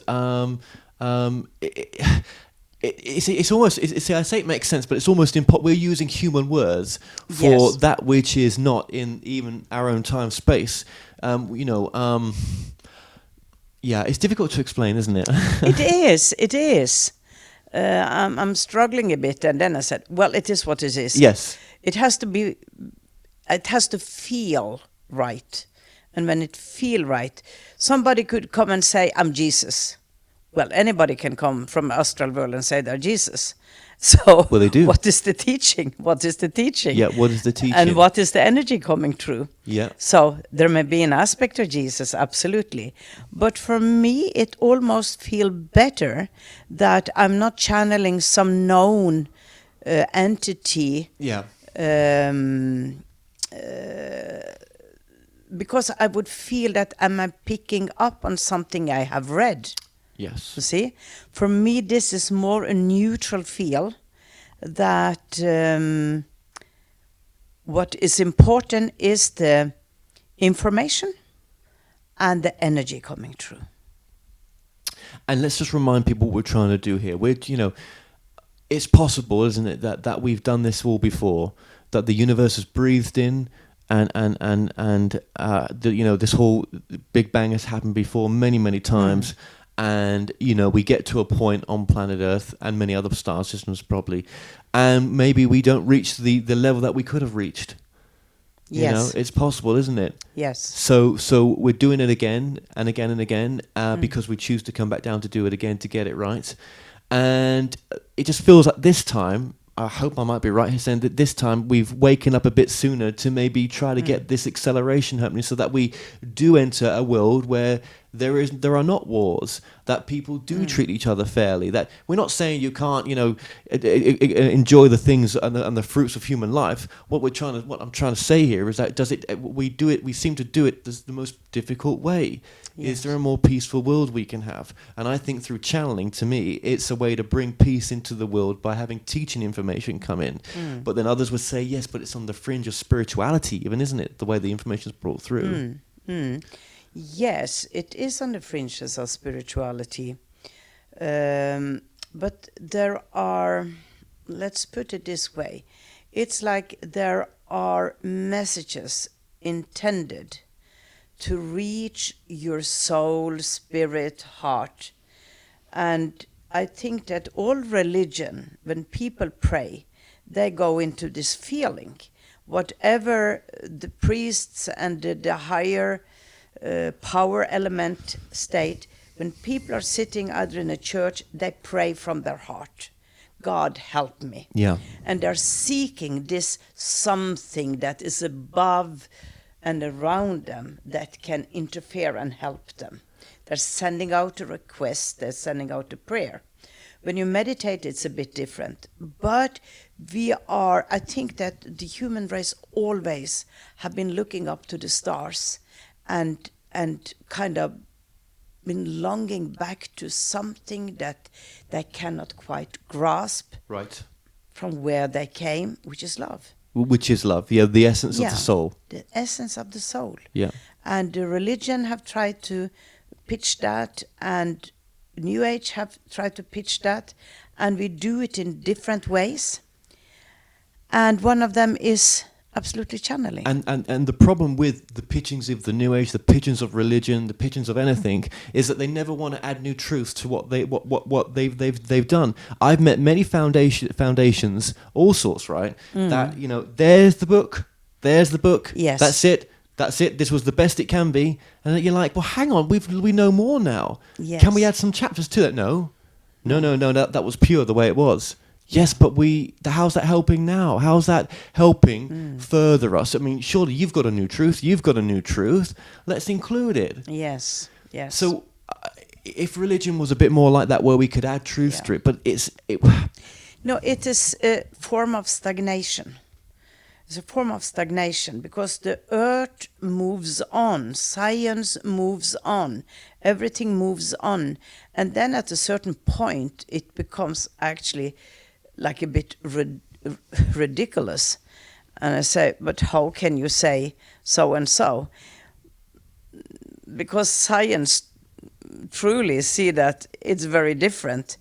E: It's almost. See, I say it makes sense, but it's almost impossible. We're using human words for
D: Yes.
E: that which is not in even our own time space. Yeah, it's difficult to explain, isn't it?
D: It is. I'm struggling a bit, and then I said, well, it is what it is.
E: Yes.
D: It has to feel right. And when it feel right, somebody could come and say, I'm Jesus. Well, anybody can come from astral world and say they're Jesus. So
E: Well, they do.
D: What is the teaching? What is the teaching?
E: Yeah, what is the teaching?
D: And what is the energy coming through?
E: Yeah.
D: So there may be an aspect of Jesus, absolutely. But for me, it almost feels better that I'm not channeling some known entity.
E: Yeah.
D: Because I would feel that I'm picking up on something I have read.
E: Yes.
D: You see? For me, this is more a neutral feel that what is important is the information and the energy coming through.
E: And let's just remind people what we're trying to do here. It's possible, isn't it, that we've done this all before, that the universe has breathed in, and this whole Big Bang has happened before many times. And, we get to a point on planet Earth and many other star systems probably, and maybe we don't reach the level that we could have reached.
D: Yes.
E: It's possible, isn't it?
D: Yes.
E: So we're doing it again and again and again because we choose to come back down to do it again to get it right. And it just feels like this time, I hope I might be right here saying that this time we've waken up a bit sooner to maybe try to get this acceleration happening so that we do enter a world where there are not wars, that people do treat each other fairly, that we're not saying you can't, enjoy the things and the fruits of human life. What I'm trying to say here is that we seem to do it the most difficult way. Yes. Is there a more peaceful world we can have? And I think through channeling, to me, it's a way to bring peace into the world by having teaching information come in. But then others would say, yes, but it's on the fringe of spirituality even, isn't it? The way the information is brought through.
D: Yes, it is on the fringes of spirituality. But there are, let's put it this way, it's like there are messages intended to reach your soul, spirit, heart. And I think that all religion, when people pray, they go into this feeling. Whatever the priests and the higher power element state, when people are sitting either in a church, they pray from their heart. God help me.
E: Yeah.
D: And they're seeking this something that is above and around them that can interfere and help them. They're sending out a request, they're sending out a prayer. When you meditate, it's a bit different. But I think that the human race always have been looking up to the stars and kind of been longing back to something that they cannot quite grasp.
E: Right.
D: From where they came, which is love.
E: Which is love, yeah, the essence of the soul.
D: The essence of the soul.
E: Yeah.
D: And the religion have tried to pitch that, and New Age have tried to pitch that, and we do it in different ways. And one of them is absolutely channeling.
E: And the problem with the pitchings of the New Age, the pitchings of religion, the pitchings of anything, is that they never want to add new truth to what they've done. I've met many foundations, all sorts, right? That there's the book.
D: Yes.
E: That's it. This was the best it can be. And you're like, well, hang on, we know more now.
D: Yes.
E: Can we add some chapters to that? No. That was pure the way it was. Yes, but how's that helping now? How's that helping further us? I mean, surely you've got a new truth. Let's include it.
D: Yes.
E: So if religion was a bit more like that, where we could add truth to it, but
D: No, it is a form of stagnation. It's a form of stagnation because the earth moves on, science moves on, everything moves on. And then at a certain point, it becomes actually like a bit ridiculous. And I say, but how can you say so and so? Because science truly see that it's very different.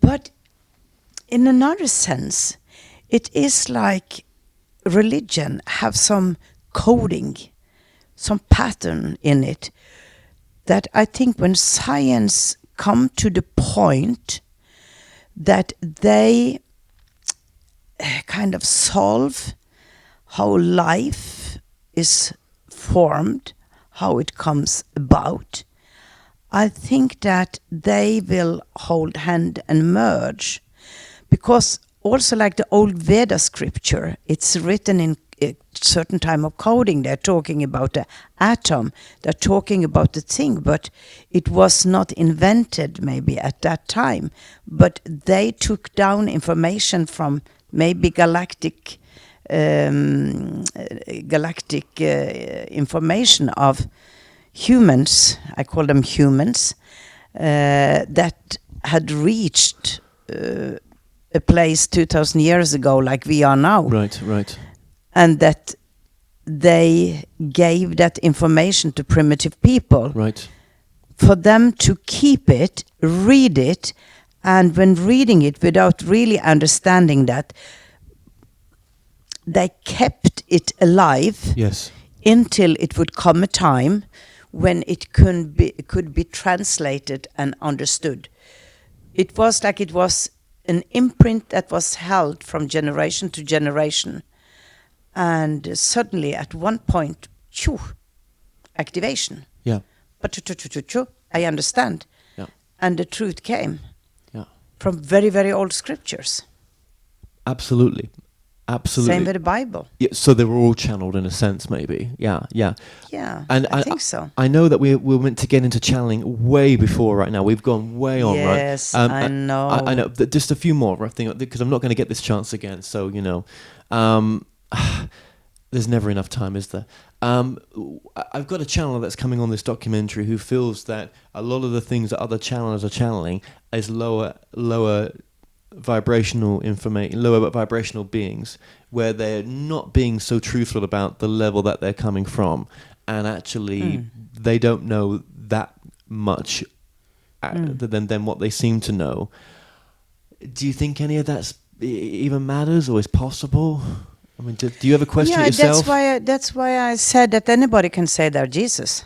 D: But in another sense, it is like religion have some coding, some pattern in it, that I think when science come to the point that they kind of solve how life is formed, how it comes about, I think that they will hold hand and merge. Because also like the old Veda scripture, it's written in a certain time of coding. They're talking about the atom, they're talking about the thing, but it was not invented maybe at that time. But they took down information from maybe galactic information of humans, I call them humans, that had reached a place 2,000 years ago like we are now.
E: Right.
D: And that they gave that information to primitive people.
E: Right.
D: For them to keep it, read it, and when reading it without really understanding that, they kept it alive.
E: Yes.
D: Until it would come a time when it could be translated and understood. It was like it was an imprint that was held from generation to generation. And suddenly at one point, activation.
E: Yeah.
D: But I understand.
E: Yeah.
D: And the truth came.
E: Yeah.
D: From very, very old scriptures.
E: Absolutely.
D: Same with the Bible.
E: Yeah, so they were all channeled in a sense, maybe. Yeah.
D: And I think so.
E: I know that we were meant to get into channeling way before right now. We've gone way on, right?
D: Yes, I know.
E: I know. Just a few more, I think, because I'm not going to get this chance again. So, there's never enough time, is there? I've got a channeler that's coming on this documentary who feels that a lot of the things that other channelers are channeling is lower vibrational beings, where they're not being so truthful about the level that they're coming from, and actually they don't know that much than what they seem to know. Do you think any of that even matters or is possible? I mean, do you ever question yourself?
D: That's why I said that anybody can say they're Jesus.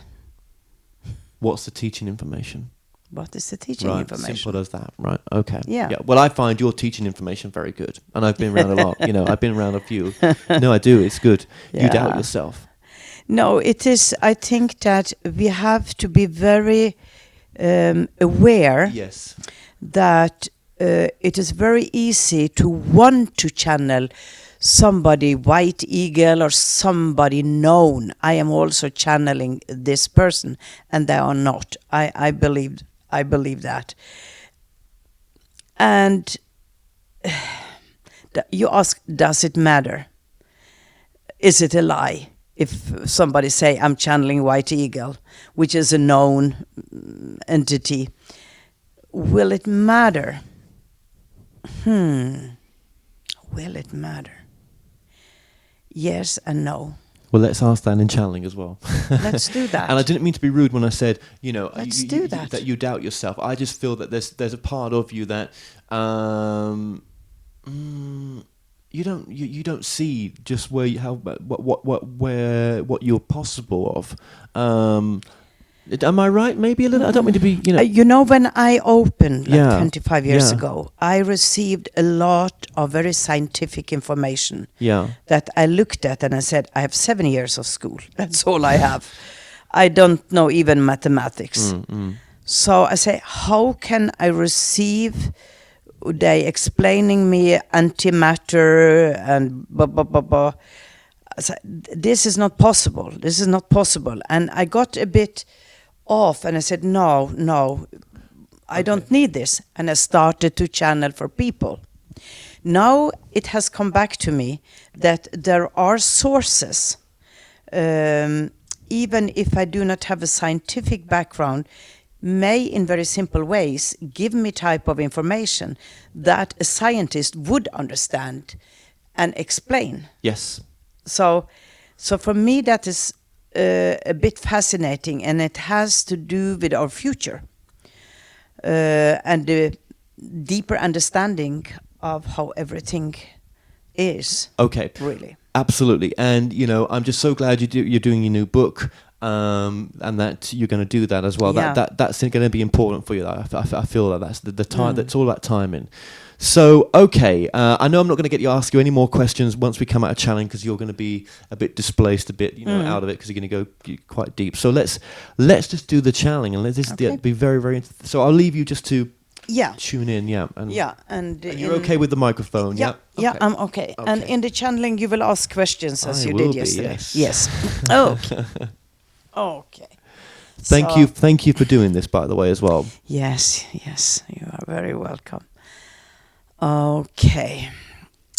E: What's the teaching information?
D: What is the teaching information?
E: Simple as that, right? Okay.
D: Yeah.
E: Well, I find your teaching information very good, and I've been around a lot. I've been around a few. No, I do. It's good.
D: Yeah.
E: You doubt yourself.
D: No, it is. I think that we have to be very aware.
E: Yes.
D: That it is very easy to want to channel somebody, white eagle, or somebody known. I am also channeling this person, and they are not. I believe that. And you ask, does it matter? Is it a lie if somebody say I'm channeling white eagle, which is a known entity? Will it matter? Will it matter? Yes and no.
E: Well, let's ask that in channeling as well.
D: Let's do that.
E: And I didn't mean to be rude when I said,
D: Let's do that.
E: that you doubt yourself. I just feel that there's a part of you that you don't see just where what you're possible of. Am I right? Maybe a little. I don't mean to be.
D: When I opened 25 years
E: Yeah.
D: ago, I received a lot of very scientific information.
E: Yeah.
D: That I looked at and I said, I have 7 years of school. That's all I have. I don't know even mathematics. So I say, how can I receive? They explaining me antimatter and blah blah blah blah. So, this is not possible. This is not possible. And I got a bit off and I said, no, I don't need this. And I started to channel for people. Now it has come back to me that there are sources, even if I do not have a scientific background, may in very simple ways give me type of information that a scientist would understand and explain.
E: Yes.
D: So for me that is a bit fascinating, and it has to do with our future and the deeper understanding of how everything is.
E: Okay.
D: Really.
E: Absolutely. And I'm just so glad you're doing your new book. And that you're going to do that as well.
D: Yeah.
E: That's going to be important for you. I feel that that's the time. That's all about timing. So okay, I know I'm not going to ask you any more questions once we come out of channeling, because you're going to be a bit displaced, a bit out of it, because you're going to go quite deep. So let's just do the channeling, and let's be very, very. So I'll leave you just to tune in. And you're okay with the microphone.
D: Yeah.
E: Okay.
D: I'm okay. And in the channeling, you will ask questions as you did yesterday.
E: Yes.
D: Okay. Okay.
E: Thank you for doing this, by the way, as well.
D: Yes, you are very welcome. Okay,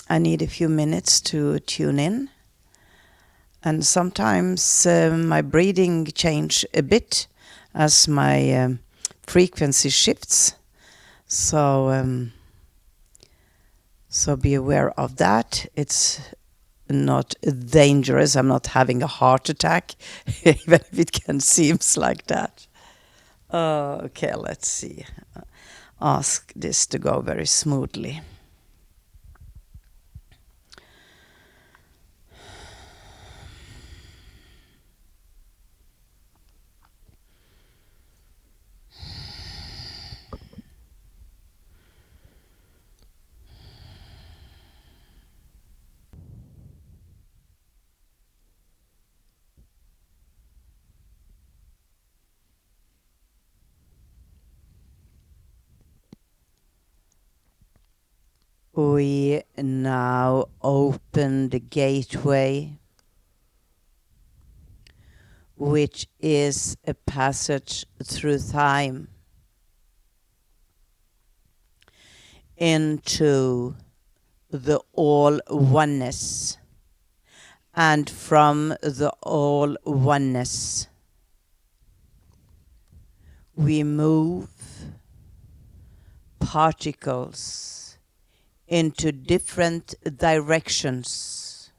D: I need a few minutes to tune in, and sometimes my breathing change a bit as my frequency shifts. So be aware of that. It's not dangerous. I'm not having a heart attack, even if it can seems like that. Okay, let's see. Ask this to go very smoothly. We now open the gateway, which is a passage through time into the all oneness, and from the all oneness we move particles into different directions,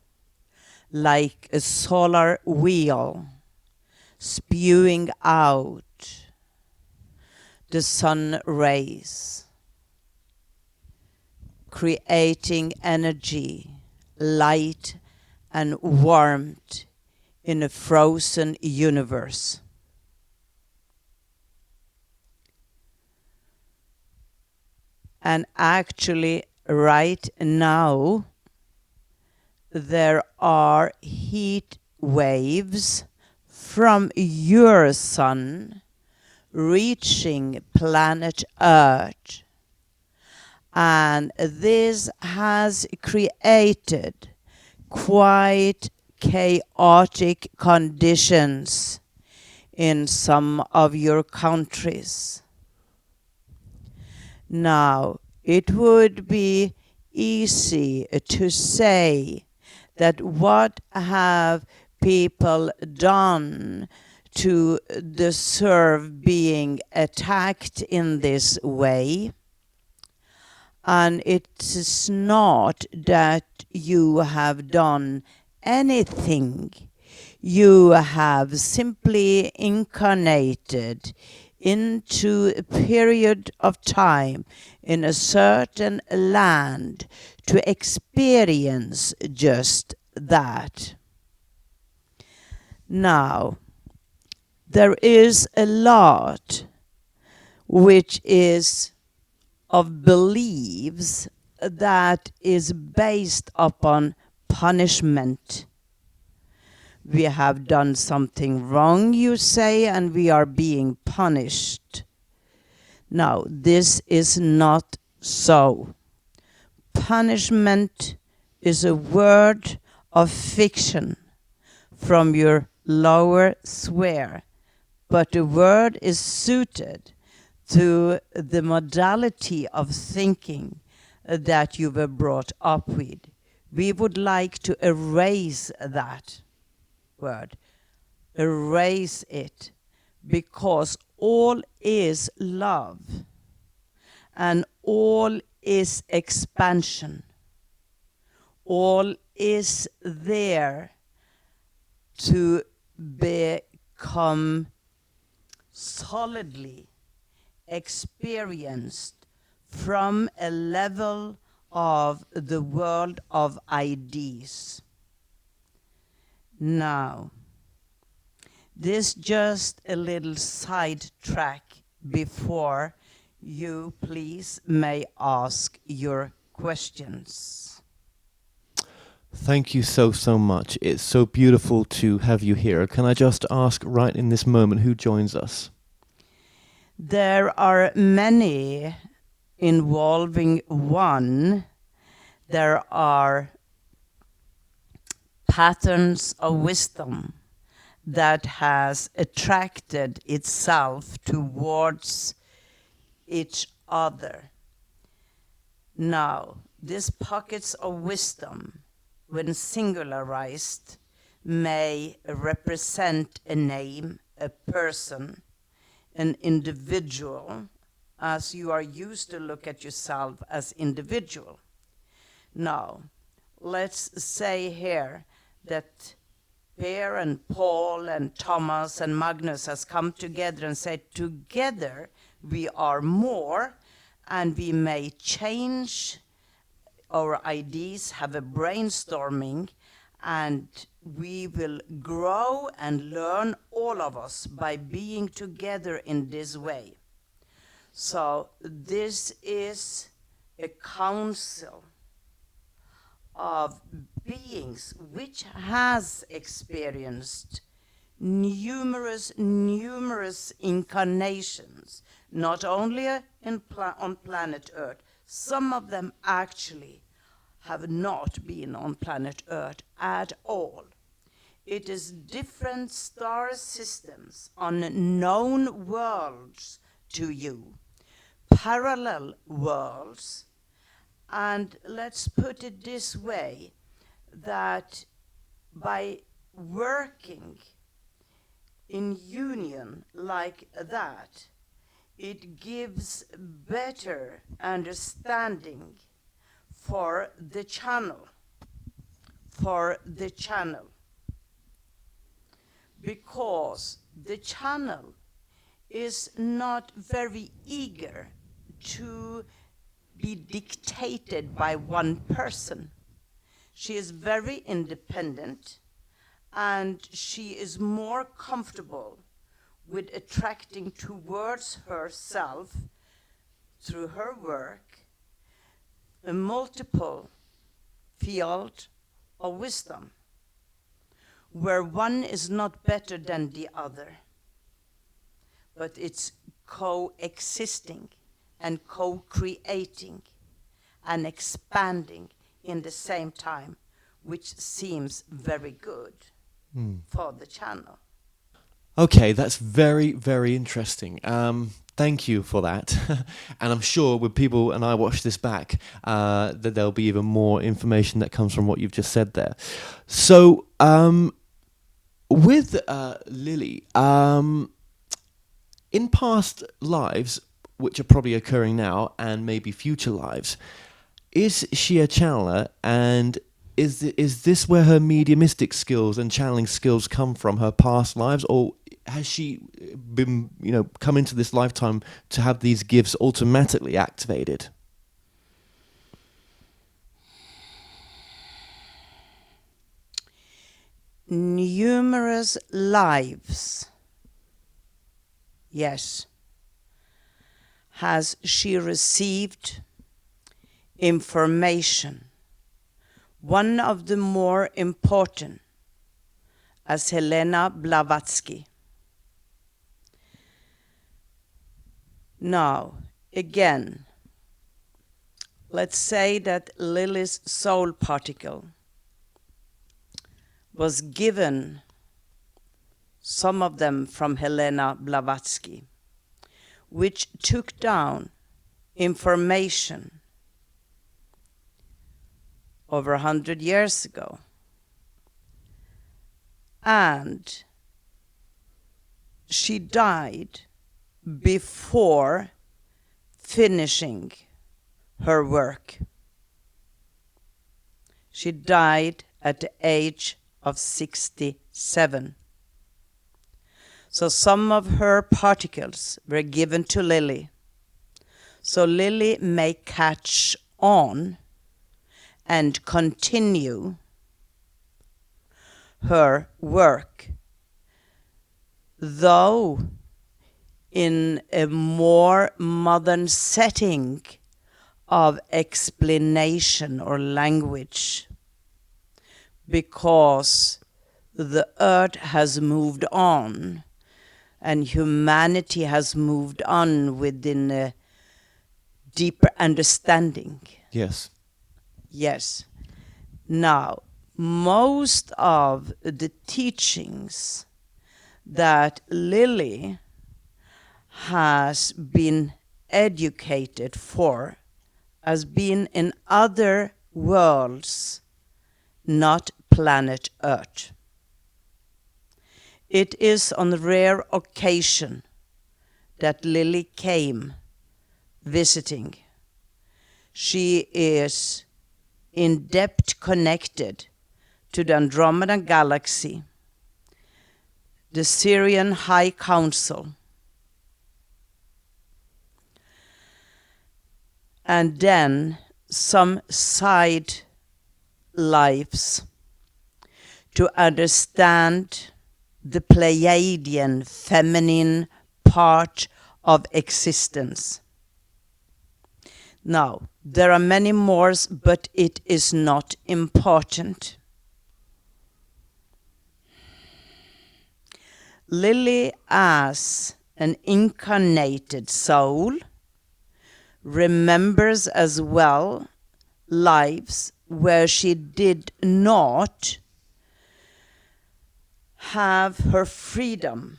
D: like a solar wheel spewing out the sun rays, creating energy, light, and warmth in a frozen universe. And actually, right now, there are heat waves from your sun reaching planet Earth. And this has created quite chaotic conditions in some of your countries. Now, it would be easy to say that what have people done to deserve being attacked in this way. And it is not that you have done anything. You have simply incarnated into a period of time in a certain land to experience just that. Now, there is a lot which is of beliefs that is based upon punishment. We have done something wrong, you say, and we are being punished. No, this is not so. Punishment is a word of fiction from your lower sphere, but the word is suited to the modality of thinking that you were brought up with. We would like to erase that word, erase it, because all is love and all is expansion. All is there to become solidly experienced from a level of the world of ideas. Now, this just a little sidetrack before you please may ask your questions.
E: Thank you so much. It's so beautiful to have you here. Can I just ask right in this moment who joins us?
D: There are many involving one. There are patterns of wisdom that has attracted itself towards each other. Now, these pockets of wisdom, when singularized, may represent a name, a person, an individual, as you are used to look at yourself as individual. Now, let's say here that Per and Paul and Thomas and Magnus has come together and said, together we are more, and we may change our ideas, have a brainstorming, and we will grow and learn, all of us, by being together in this way. So this is a council of beings which has experienced numerous incarnations, not only on planet Earth. Some of them actually have not been on planet Earth at all. It is different star systems on known worlds to you, parallel worlds. And let's put it this way, that by working in union like that, it gives better understanding for the channel, because the channel is not very eager to be dictated by one person. She is very independent, and she is more comfortable with attracting towards herself, through her work, a multiple field of wisdom, where one is not better than the other, but it's coexisting and co-creating and expanding in the same time, which seems very good for the channel.
E: Okay, that's very, very interesting. Thank you for that. And I'm sure when people and I watch this back, that there'll be even more information that comes from what you've just said there. So, with Lilli, in past lives, which are probably occurring now, and maybe future lives, is she a channeler, and is this where her mediumistic skills and channeling skills come from, her past lives, or has she been, come into this lifetime to have these gifts automatically activated?
D: Numerous lives, yes, has she received information. One of the more important, as Helena Blavatsky. Now, again, let's say that Lilli's soul particle was given, some of them from Helena Blavatsky, which took down information over 100 years ago. And she died before finishing her work. She died at the age of 67. So some of her particles were given to Lilli. So Lilli may catch on and continue her work, though in a more modern setting of explanation or language, because the earth has moved on and humanity has moved on within a deeper understanding.
E: Yes.
D: Yes. Now, most of the teachings that Lilli has been educated for has been in other worlds, not planet Earth. It is on rare occasion that Lilli came visiting. She is in depth connected to the Andromedan galaxy, the Syrian High Council, and then some side lives to understand the Pleiadian feminine part of existence. Now, there are many more, but it is not important. Lilli, as an incarnated soul, remembers as well lives where she did not have her freedom,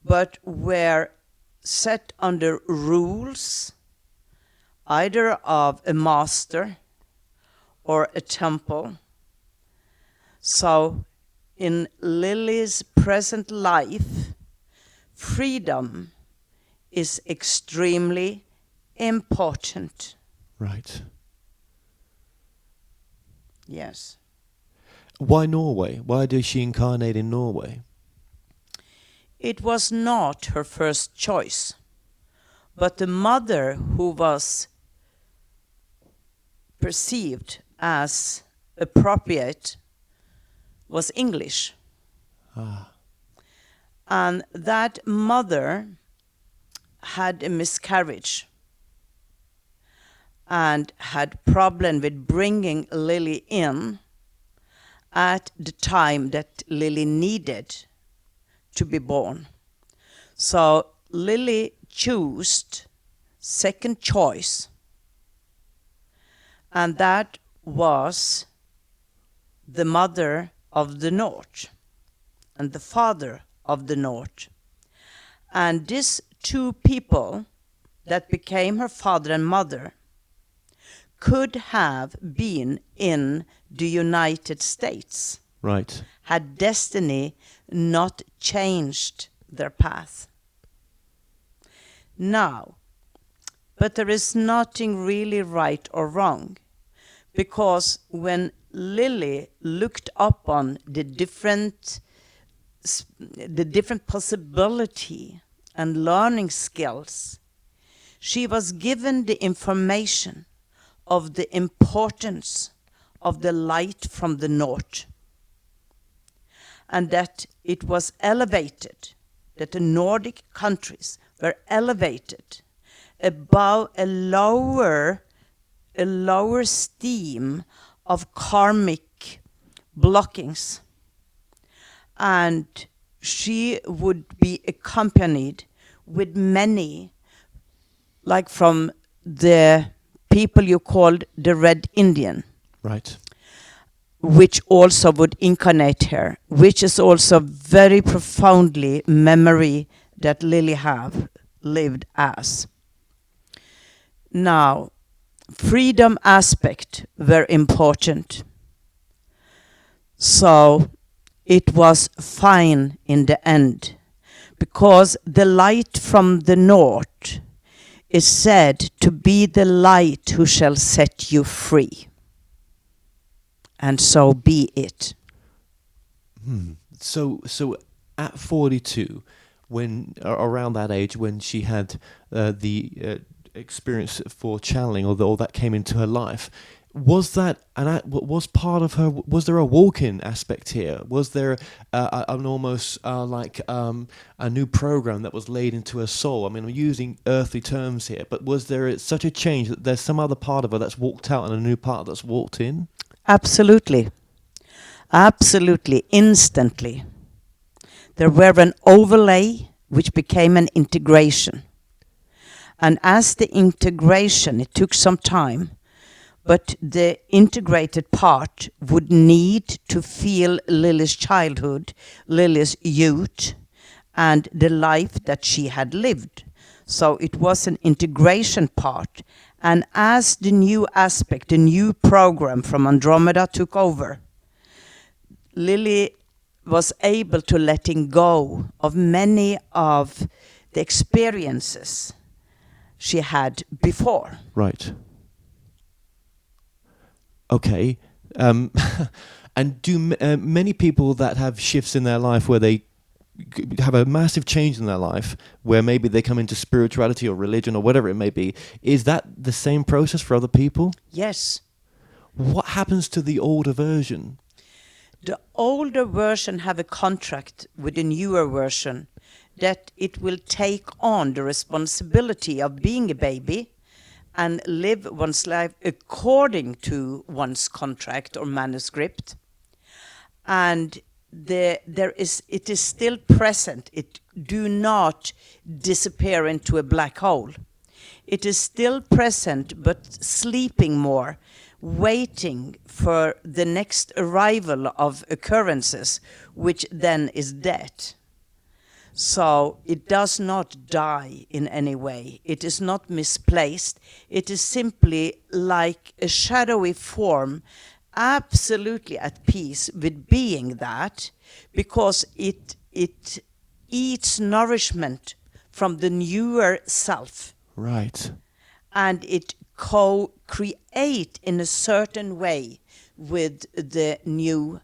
D: but were set under rules, either of a master or a temple. So in Lilli's present life, freedom is extremely important.
E: Right.
D: Yes.
E: Why Norway? Why did she incarnate in Norway?
D: It was not her first choice, but the mother who was perceived as appropriate was English. And that mother had a miscarriage and had problem with bringing Lilli in at the time that Lilli needed to be born. So Lilli chose second choice, and that was the mother of the North and the father of the North. And these two people that became her father and mother could have been in the United States.
E: Right.
D: Had destiny not changed their path. Now, but there is nothing really right or wrong, because when Lilli looked upon the different possibility and learning skills, she was given the information of the importance of the light from the north, and that it was elevated, that the Nordic countries were elevated above a lower steam of karmic blockings. And she would be accompanied with many, like from the people you called the Red Indian.
E: Right.
D: Which also would incarnate her, which is also very profoundly memory that Lilli have lived as. Now, freedom aspect were important. So it was fine in the end, because the light from the north is said to be the light who shall set you free. And so be it.
E: So at 42, when around that age, when she had the experience for channeling, or that came into her life, was that was part of her? Was there a walk-in aspect here? Was there an almost a new program that was laid into her soul? I mean, I'm using earthly terms here, but was there such a change that there's some other part of her that's walked out and a new part that's walked in?
D: Absolutely. Absolutely. Instantly. There were an overlay which became an integration. And as the integration, it took some time, but the integrated part would need to feel Lilli's childhood, Lilli's youth, and the life that she had lived. So it was an integration part. And as the new aspect, the new program from Andromeda took over, Lilli was able to letting go of many of the experiences she had before.
E: Right. Okay. And do many people that have shifts in their life where they have a massive change in their life, where maybe they come into spirituality or religion or whatever it may be, is that the same process for other people?
D: Yes.
E: What happens to the older version?
D: The older version have a contract with the newer version that it will take on the responsibility of being a baby and live one's life according to one's contract or manuscript. And it is still present. It do not disappear into a black hole. It is still present, but sleeping more, waiting for the next arrival of occurrences, which then is death. So it does not die in any way. It is not misplaced. It is simply like a shadowy form, absolutely at peace with being that, because it eats nourishment from the newer self.
E: Right.
D: And it co-create in a certain way with the new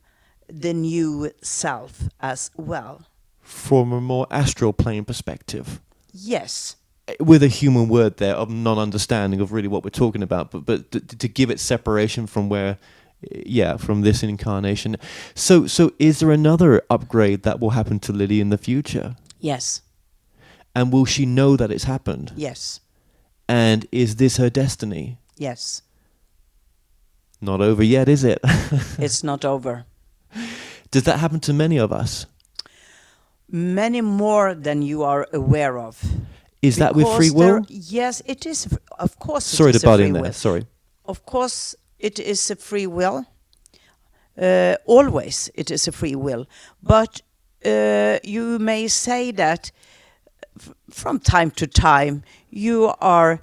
D: self as well.
E: From a more astral plane perspective.
D: Yes.
E: With a human word there of non-understanding of really what we're talking about, but to give it separation from from this incarnation. So is there another upgrade that will happen to Lilli in the future?
D: Yes.
E: And will she know that it's happened?
D: Yes.
E: And is this her destiny?
D: Yes.
E: Not over yet, is it?
D: It's not over.
E: Does that happen to many of us?
D: Many more than you are aware of.
E: Is that with free will?
D: Yes, it is. Of course,
E: sorry to butt in there. Sorry.
D: Of course, it is a free will. Always, it is a free will. But you may say that from time to time you are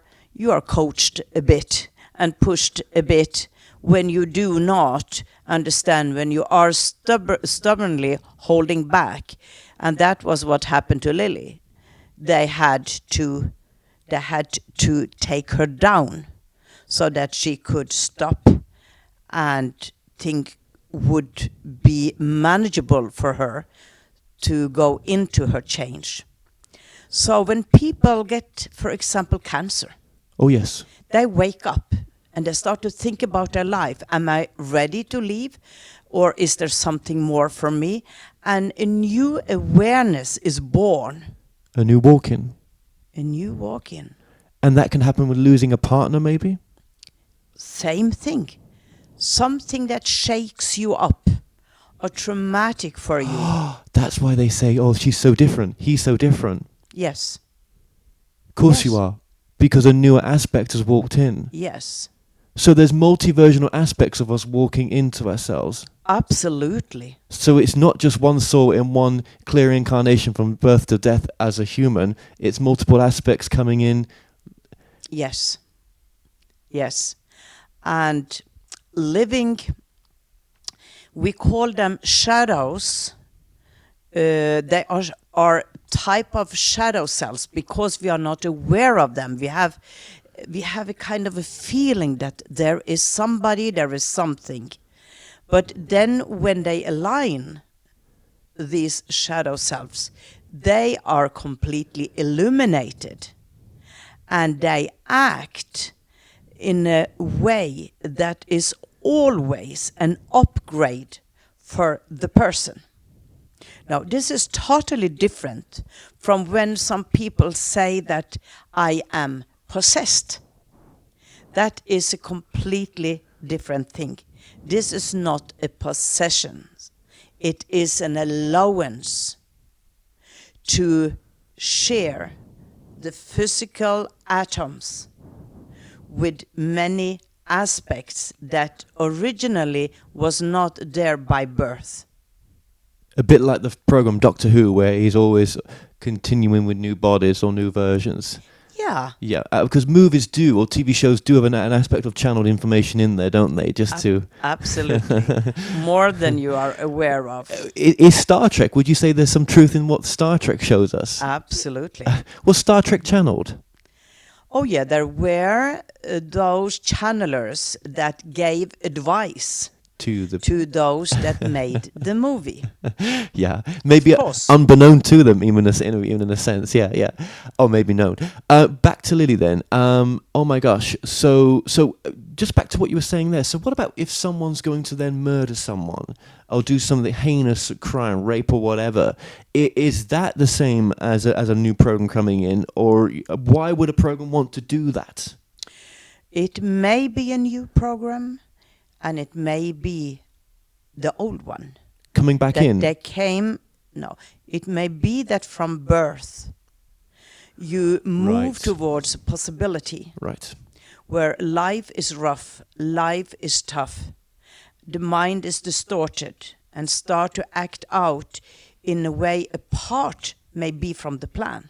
D: coached a bit and pushed a bit when you do not understand, when you are stubbornly holding back. And that was what happened to Lilli. They had to take her down so that she could stop and think would be manageable for her to go into her change. So when people get, for example, cancer,
E: Oh, yes.
D: they wake up and they start to think about their life. Am I ready to leave? Or is there something more for me? And a new awareness is born.
E: A new walk-in.
D: A new walk-in.
E: And that can happen with losing a partner, maybe?
D: Same thing. Something that shakes you up. Or traumatic for you.
E: That's why they say, oh, she's so different. He's so different.
D: Yes.
E: Of course
D: Yes.
E: you are. Because a newer aspect has walked in.
D: Yes.
E: So there's multiversional aspects of us walking into ourselves.
D: Absolutely.
E: So it's not just one soul in one clear incarnation from birth to death as a human. It's multiple aspects coming in.
D: Yes. Yes. And living, we call them shadows. They are type of shadow cells because we are not aware of them. We have a kind of a feeling that there is somebody, there is something. But then when they align, these shadow selves, they are completely illuminated. And they act in a way that is always an upgrade for the person. Now, this is totally different from when some people say that I am possessed. That is a completely different thing. This is not a possession. It is an allowance to share the physical atoms with many aspects that originally was not there by birth.
E: A bit like the program Doctor Who, where he's always continuing with new bodies or new versions.
D: Yeah.
E: Yeah, because movies do, or TV shows do have an aspect of channeled information in there, don't they? Just to...
D: Absolutely. More than you are aware of.
E: Is Star Trek, would you say there's some truth in what Star Trek shows us?
D: Absolutely.
E: Was Star Trek channeled?
D: Oh yeah, there were those channelers that gave advice
E: To
D: those that made the movie.
E: Yeah, maybe unbeknown to them, even in a sense. Yeah. Or maybe known. Back to Lilli then. Oh my gosh. So just back to what you were saying there. So what about if someone's going to then murder someone or do something heinous, crime, rape or whatever? Is that the same as a new program coming in, or why would a program want to do that?
D: It may be a new program. And it may be the old one.
E: Coming back in?
D: It may be that from birth you move towards a possibility.
E: Right.
D: Where life is rough, life is tough, the mind is distorted and start to act out in a way apart maybe from the plan.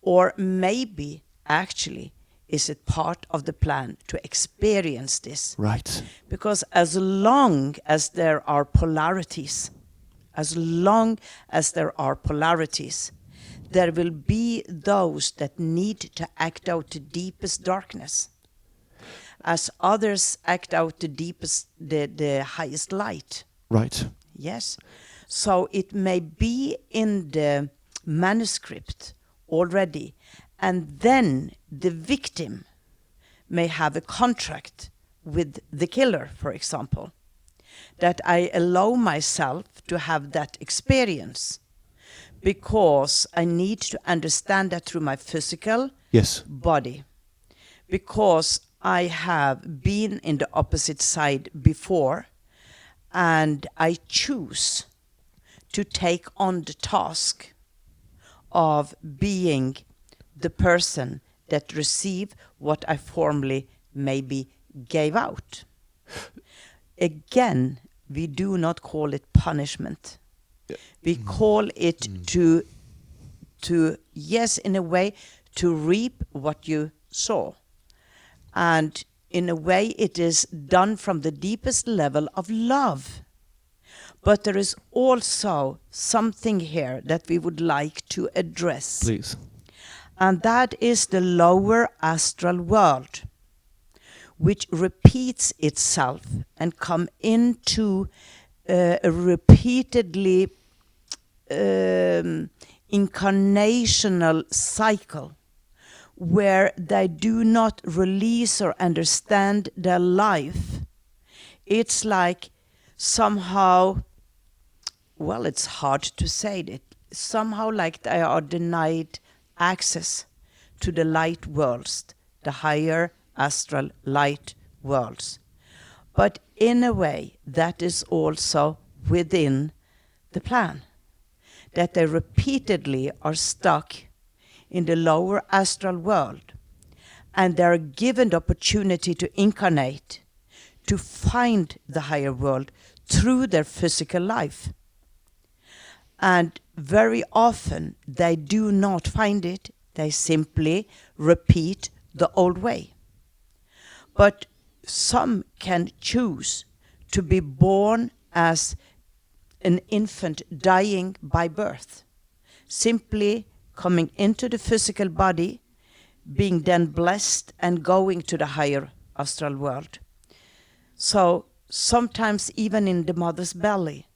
D: Or maybe actually is it part of the plan to experience this?
E: Right.
D: Because as long as there are polarities, there will be those that need to act out the deepest darkness, as others act out the deepest, the highest light.
E: Right.
D: Yes. So it may be in the manuscript already. And then the victim may have a contract with the killer, for example, that I allow myself to have that experience because I need to understand that through my physical body. Because I have been in the opposite side before and I choose to take on the task of being the person that received what I formerly maybe gave out. Again, we do not call it punishment. We call it to yes, in a way, to reap what you sow. And in a way, it is done from the deepest level of love. But there is also something here that we would like to address.
E: Please.
D: And that is the lower astral world, which repeats itself and come into a repeatedly incarnational cycle where they do not release or understand their life. It's like somehow, well, it's hard to say it, somehow like they are denied access to the light worlds, the higher astral light worlds. But in a way, that is also within the plan, that they repeatedly are stuck in the lower astral world, and they are given the opportunity to incarnate, to find the higher world through their physical life. And very often they do not find it, they simply repeat the old way. But some can choose to be born as an infant dying by birth, simply coming into the physical body, being then blessed and going to the higher astral world. So sometimes even in the mother's belly,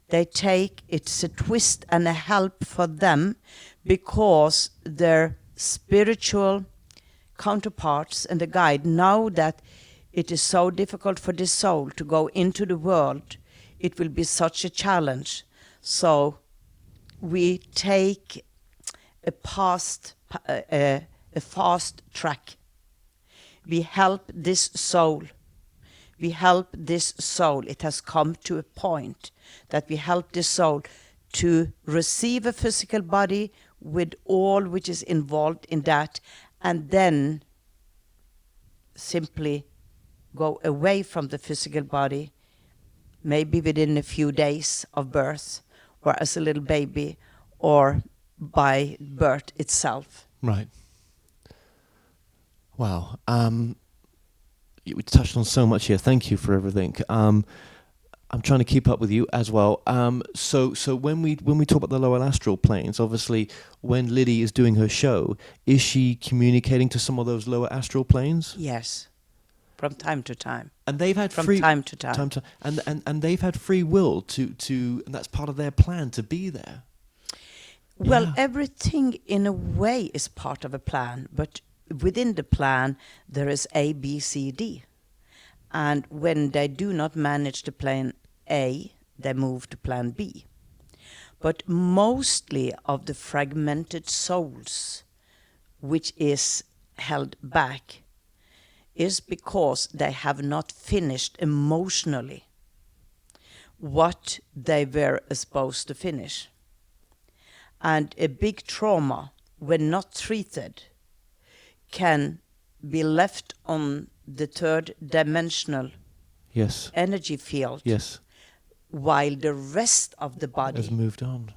D: they take, it's a twist and a help for them because their spiritual counterparts and the guide know that it is so difficult for the soul to go into the world. It will be such a challenge. So we take a fast track. We help this soul. We help this soul. It has come to a point that we help this soul to receive a physical body with all which is involved in that, and then simply go away from the physical body, maybe within a few days of birth, or as a little baby, or by birth itself.
E: Right. Wow. We touched on so much here. Thank you for everything. I'm trying to keep up with you as well. So when we talk about the lower astral planes, obviously when Lilli is doing her show, is she communicating to some of those lower astral planes?
D: Yes, from time to time.
E: And they've had
D: time to time.
E: And they've had free will to and that's part of their plan to be there.
D: Well,
E: Yeah.
D: everything in a way is part of a plan, but within the plan there is A, B, C, D. And when they do not manage the plan A, they move to plan B. But mostly of the fragmented souls, which is held back, is because they have not finished emotionally what they were supposed to finish. And a big trauma, when not treated, can be left on the third dimensional
E: Yes.
D: energy field,
E: Yes.
D: while the rest of the body
E: Has moved on.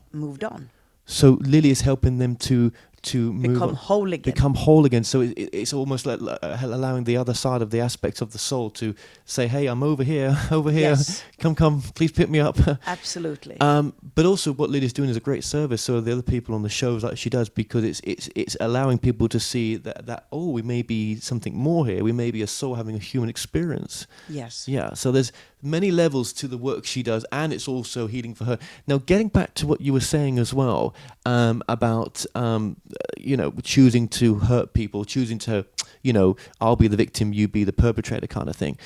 E: So Lilli is helping them to move
D: become
E: on,
D: whole again.
E: become whole again. So it's almost like allowing the other side of the aspects of the soul to say, "Hey, I'm over here.
D: Yes.
E: Come, please pick me up."
D: Absolutely.
E: But also, what Lilli's doing is a great service. So the other people on the shows, like she does, because it's allowing people to see that we may be something more here. We may be a soul having a human experience.
D: Yes.
E: Yeah. So there's many levels to the work she does, and it's also healing for her. Now, getting back to what you were saying as well about choosing to hurt people, choosing to, I'll be the victim, you be the perpetrator kind of thing.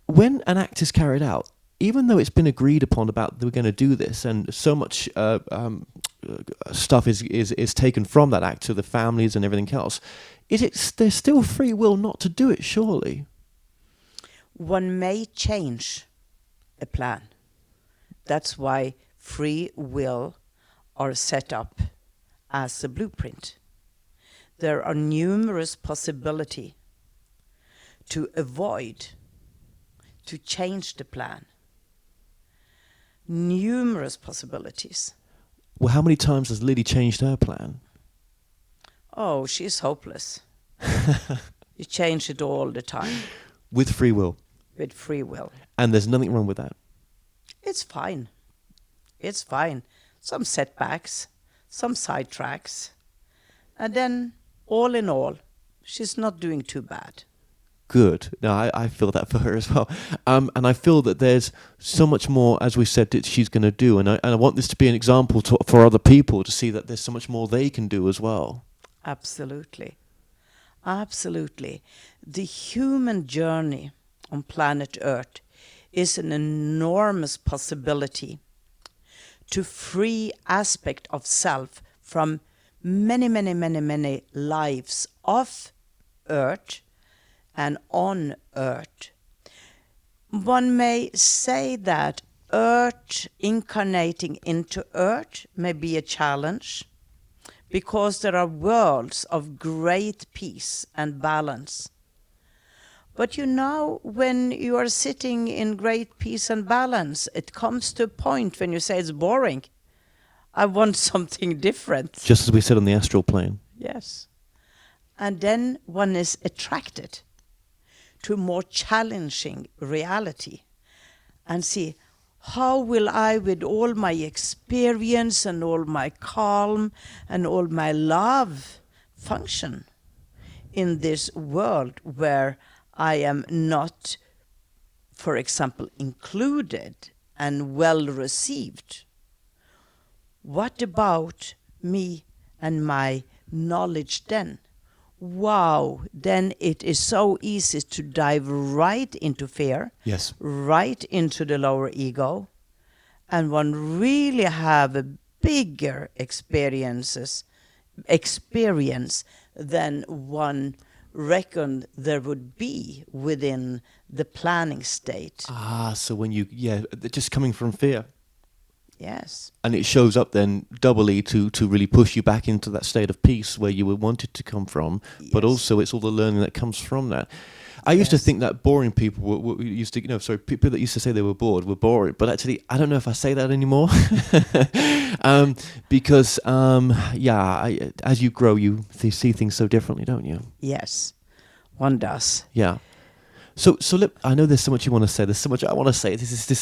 E: When an act is carried out, even though it's been agreed upon about that we're going to do this, and so much stuff is taken from that act to the families and everything else, there's still free will not to do it, surely?
D: One may change a plan. That's why free will are set up as a blueprint. There are numerous possibilities to avoid, to change the plan. Numerous possibilities.
E: Well, how many times has Lilli changed her plan?
D: Oh, she's hopeless. You change it all the time.
E: With free will?
D: With free will.
E: And there's nothing wrong with that?
D: It's fine. It's fine. Some setbacks, some sidetracks. And then, all in all, she's not doing too bad.
E: good. No, I feel that for her as well. And I feel that there's so much more, as we said, that she's going to do. And I want this to be an example for other people to see that there's so much more they can do as well.
D: Absolutely. Absolutely. The human journey on planet Earth is an enormous possibility to free aspect of self from many, many, many, many lives off Earth and on Earth. One may say that Earth incarnating into Earth may be a challenge because there are worlds of great peace and balance. But you know, when you are sitting in great peace and balance, it comes to a point when you say it's boring. I want something different.
E: Just as we said on the astral plane.
D: Yes. And then one is attracted to more challenging reality and see, how will I, with all my experience and all my calm and all my love, function in this world where I am not, for example, included and well received? What about me and my knowledge then? Wow, then it is so easy to dive right into fear,
E: Yes,
D: right into the lower ego, and one really have a bigger experience than one reckoned there would be within the planning state.
E: so when just coming from fear.
D: Yes.
E: And it shows up then doubly to really push you back into that state of peace where you were wanted to come from, but also it's all the learning that comes from that. I used to think that boring people were used to, people that used to say they were bored were boring, but actually I don't know if I say that anymore. Because, as you grow, you see things so differently, don't you?
D: Yes, one does.
E: Yeah. So look, I know there's so much you want to say. There's so much I want to say.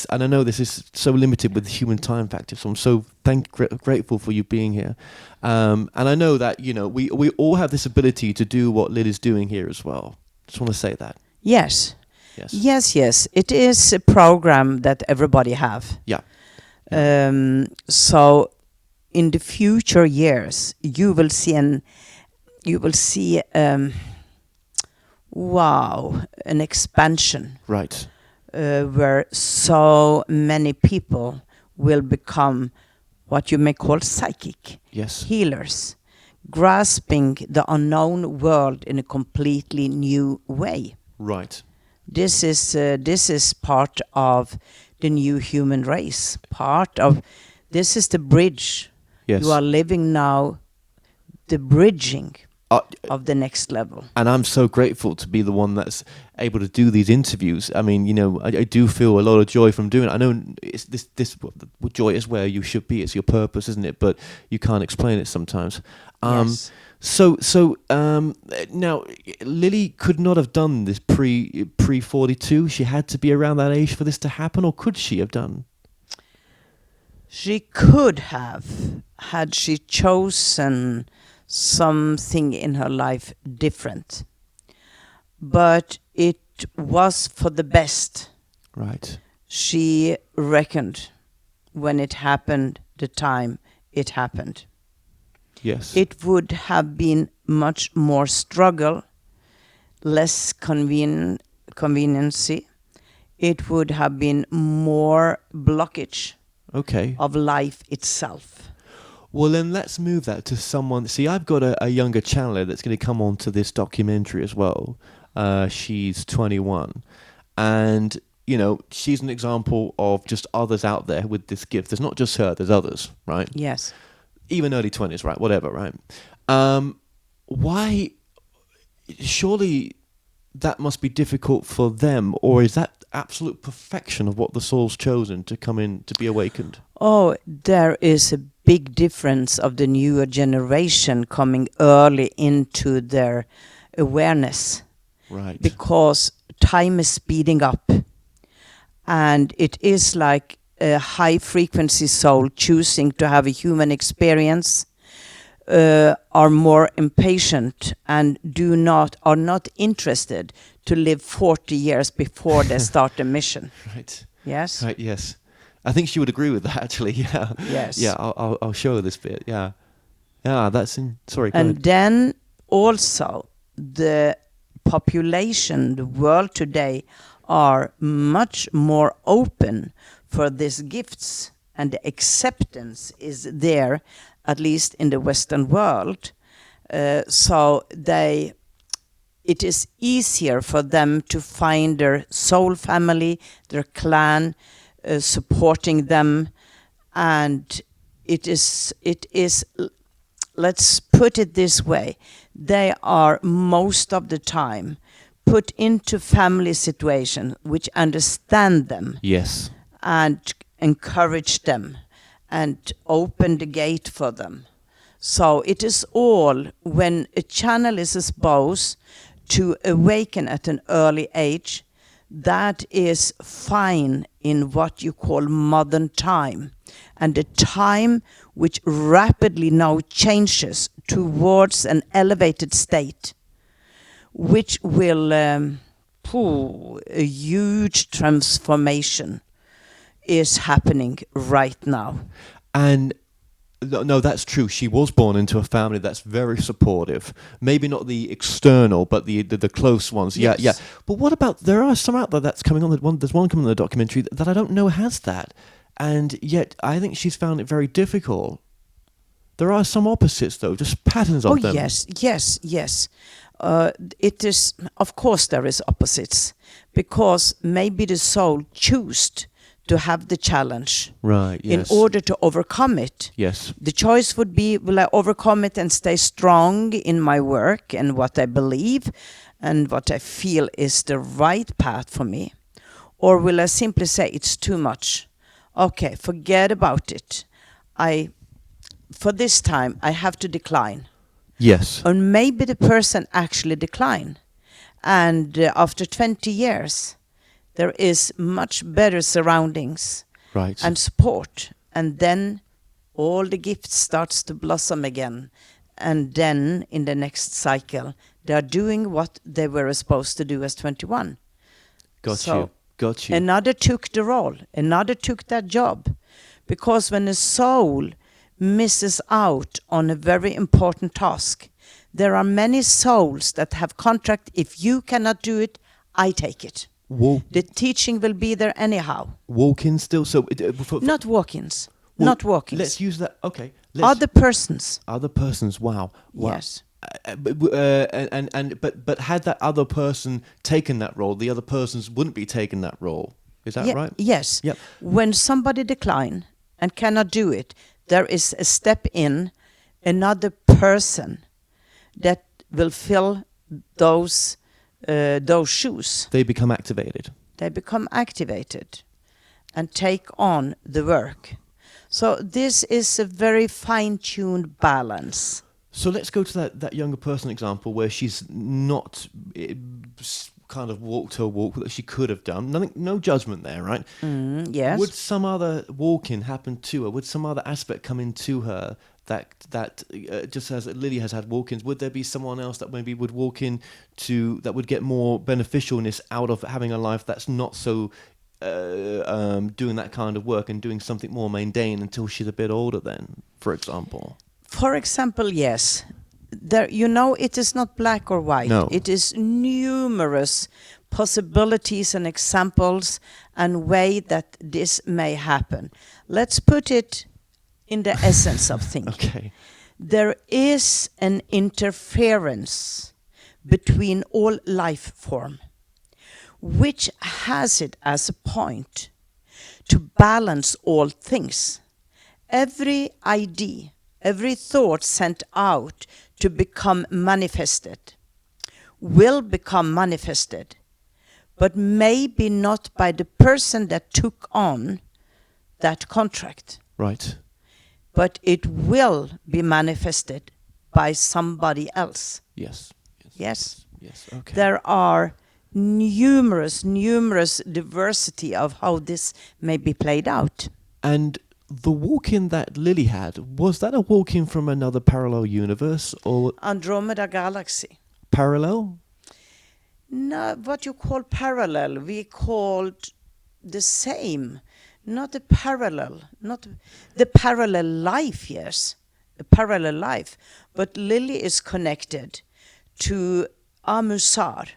E: And I know this is so limited with the human time factor. So I'm so grateful for you being here. And I know that we all have this ability to do what Lilli's doing here as well. Just want to say that.
D: Yes. It is a program that everybody have.
E: Yeah.
D: So in the future years, you will see an expansion.
E: Right.
D: Where so many people will become what you may call psychic.
E: Yes.
D: Healers, grasping the unknown world in a completely new way.
E: Right.
D: This is part of the new human race. This is the bridge.
E: Yes.
D: You are living now, the bridging of the next level.
E: And I'm so grateful to be the one that's able to do these interviews. I mean, I do feel a lot of joy from doing it. I know it's this joy is where you should be. It's your purpose, isn't it? But you can't explain it sometimes.
D: Yes.
E: So now Lilli could not have done this pre 42. She had to be around that age for this to happen, or could she have done?
D: She could have, had she chosen something in her life different. But it was for the best.
E: Right.
D: She reckoned when it happened, the time it happened.
E: Yes.
D: It would have been much more struggle, less conveniency. It would have been more blockage of life itself.
E: Well, then let's move that to someone. See, I've got a younger channeler that's going to come on to this documentary as well. She's 21. And, she's an example of just others out there with this gift. There's not just her, there's others, right?
D: Yes.
E: Even early 20s, right? Whatever, right? Why? Surely that must be difficult for them, or is that absolute perfection of what the soul's chosen to come in to be awakened?
D: Oh, there is a big difference of the newer generation coming early into their awareness.
E: Right.
D: Because time is speeding up. And it is like a high frequency soul choosing to have a human experience, are more impatient and are not interested to live 40 years before they start the mission.
E: Right.
D: Yes.
E: Right. Yes. I think she would agree with that. Actually. Yeah.
D: Yes.
E: Yeah. I'll show her this bit. Yeah. Yeah. Sorry. Go
D: And
E: ahead.
D: then also the population, the world today, are much more open for these gifts, and the acceptance is there, at least in the Western world. So it is easier for them to find their soul family, their clan, supporting them, and it is. Let's put it this way: they are most of the time put into family situations which understand them.
E: Yes.
D: And encourage them and open the gate for them. So it is all, when a channel is supposed to awaken at an early age, that is fine in what you call modern time. And the time which rapidly now changes towards an elevated state, which will a huge transformation is happening right now.
E: And no, that's true. She was born into a family that's very supportive. Maybe not the external, but the close ones.
D: Yes.
E: Yeah. But what about, there are some out there that's coming on, there's one coming on the documentary that I don't know has that. And yet I think she's found it very difficult. There are some opposites though, just patterns of them.
D: Yes. It is, of course there is opposites, because maybe the soul chose to have the challenge.
E: Right, yes.
D: In order to overcome it.
E: Yes.
D: The choice would be, will I overcome it and stay strong in my work and what I believe and what I feel is the right path for me? Or will I simply say it's too much? Okay, forget about it. For this time, I have to decline.
E: Yes.
D: And maybe the person actually decline. And after 20 years, there is much better surroundings,
E: right,
D: and support. And then all the gifts starts to blossom again. And then in the next cycle, they are doing what they were supposed to do as 21.
E: Got you.
D: Another took the role. Another took that job. Because when a soul misses out on a very important task, there are many souls that have contract. If you cannot do it, I take it. The teaching will be there anyhow.
E: Walk-ins still? So
D: not walk-ins. Not walk-ins.
E: Let's use that. Okay.
D: Other persons.
E: Other persons. Wow.
D: Yes.
E: But had that other person taken that role, the other persons wouldn't be taking that role. Is that right?
D: Yes.
E: Yep.
D: When somebody decline and cannot do it, there is a step in another person that will fill those shoes.
E: They become activated.
D: They become activated and take on the work. So this is a very fine-tuned balance.
E: So let's go to that younger person example where she's not kind of walked her walk that she could have done. Nothing, no judgment there, right?
D: Yes.
E: Would some other walk-in happen to her? Would some other aspect come into her that just as Lilli has had walk-ins? Would there be someone else that maybe would walk in to that would get more beneficialness out of having a life that's not so doing that kind of work and doing something more mundane until she's a bit older then, for example?
D: For example, yes. There, it is not black or white.
E: No.
D: It is numerous possibilities and examples and way that this may happen. Let's put it in the essence of thinking.
E: Okay.
D: There is an interference between all life form, which has it as a point to balance all things. Every idea, every thought sent out to become manifested will become manifested, but maybe not by the person that took on that contract.
E: Right.
D: But it will be manifested by somebody else.
E: Yes.
D: Yes.
E: Okay.
D: There are numerous diversity of how this may be played out.
E: And the walk-in that Lilli had, was that a walk-in from another parallel universe or
D: Andromeda galaxy.
E: parallel?
D: No, what you call parallel, we called the same. Not a parallel, not the parallel life, yes, a parallel life. But Lilli is connected to Amusar,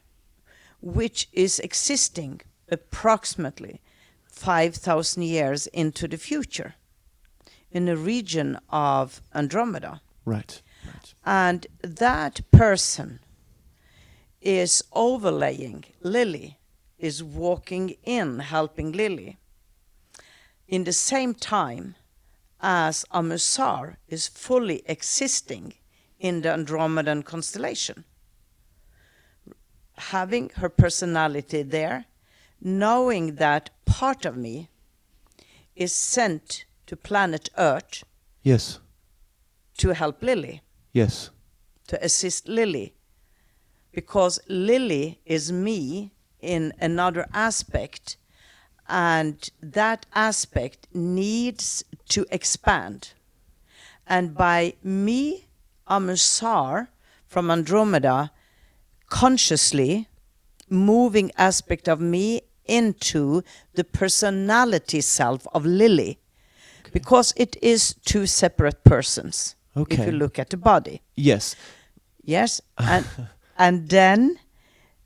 D: which is existing approximately 5,000 years into the future in a region of Andromeda.
E: Right.
D: And that person is overlaying Lilli, is walking in, helping Lilli. In the same time as Amusar is fully existing in the Andromedan constellation. Having her personality there, knowing that part of me is sent to planet Earth.
E: Yes.
D: To help Lilli.
E: Yes.
D: To assist Lilli. Because Lilli is me in another aspect, and that aspect needs to expand. And by me, Amusar, from Andromeda, consciously moving aspect of me into the personality self of Lilli, because it is two separate persons.
E: Okay.
D: If you look at the body.
E: Yes.
D: Yes, and then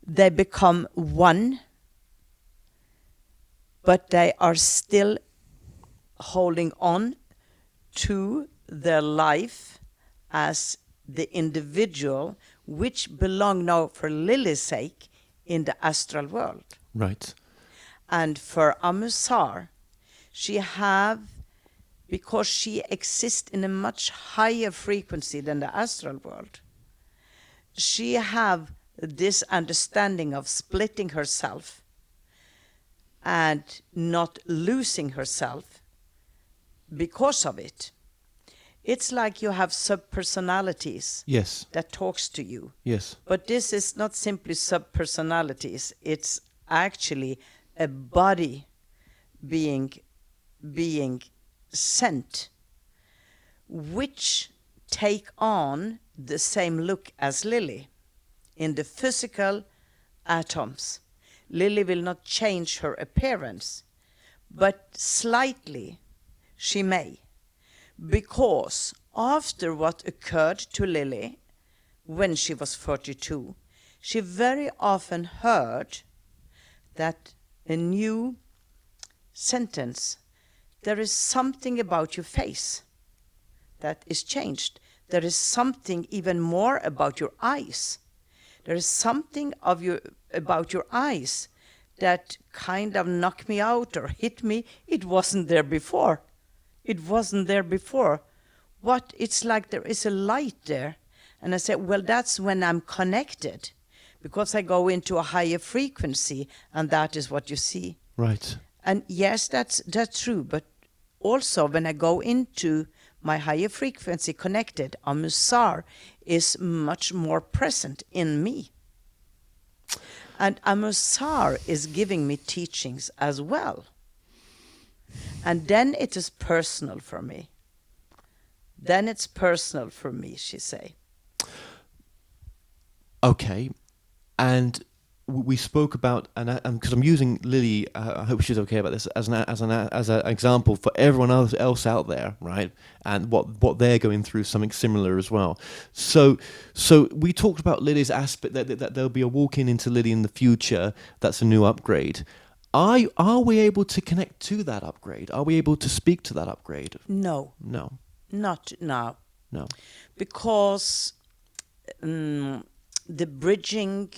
D: they become one, but they are still holding on to their life as the individual, which belong now, for Lilli's sake, in the astral world.
E: Right.
D: And for Amusar, she have, because she exists in a much higher frequency than the astral world, she have this understanding of splitting herself and not losing herself because of it. It's like you have sub-personalities.
E: Yes.
D: That talks to you.
E: Yes.
D: But this is not simply sub-personalities. It's actually a body being sent, which take on the same look as Lilli in the physical atoms. Lilli will not change her appearance, but slightly she may. Because after what occurred to Lilli when she was 42, she very often heard that a new sentence, there is something about your face that is changed. There is something even more about your eyes. There is something about your eyes that kind of knocked me out or hit me. It wasn't there before. It wasn't there before. What? It's like there is a light there. And I said, well, that's when I'm connected, because I go into a higher frequency, and that is what you see.
E: Right.
D: And yes, that's true. But also when I go into my higher frequency connected, Amusar is much more present in me. And Amusar is giving me teachings as well. And then it is personal for me. Then it's personal for me, she say.
E: Okay. And we spoke about, and because I'm using Lilli, I hope she's okay about this, as an example for everyone else out there, right? And what they're going through, something similar as well. So we talked about Lilli's aspect that there'll be a walk-in into Lilli in the future. That's a new upgrade. Are we able to connect to that upgrade? Are we able to speak to that upgrade?
D: No.
E: No.
D: Not now.
E: No.
D: Because the bridging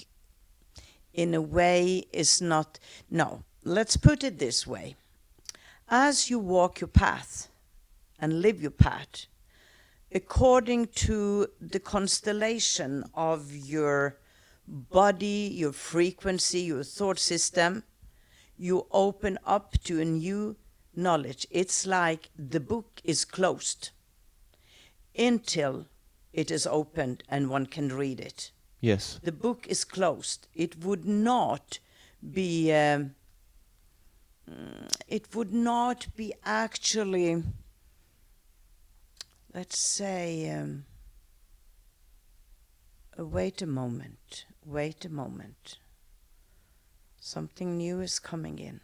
D: in a way is not. No, let's put it this way. As you walk your path and live your path, according to the constellation of your body, your frequency, your thought system, you open up to a new knowledge. It's like the book is closed until it is opened and one can read it.
E: Yes.
D: The book is closed. It would not be. It would not be actually. Let's say. Wait a moment. Wait a moment. Something new is coming in.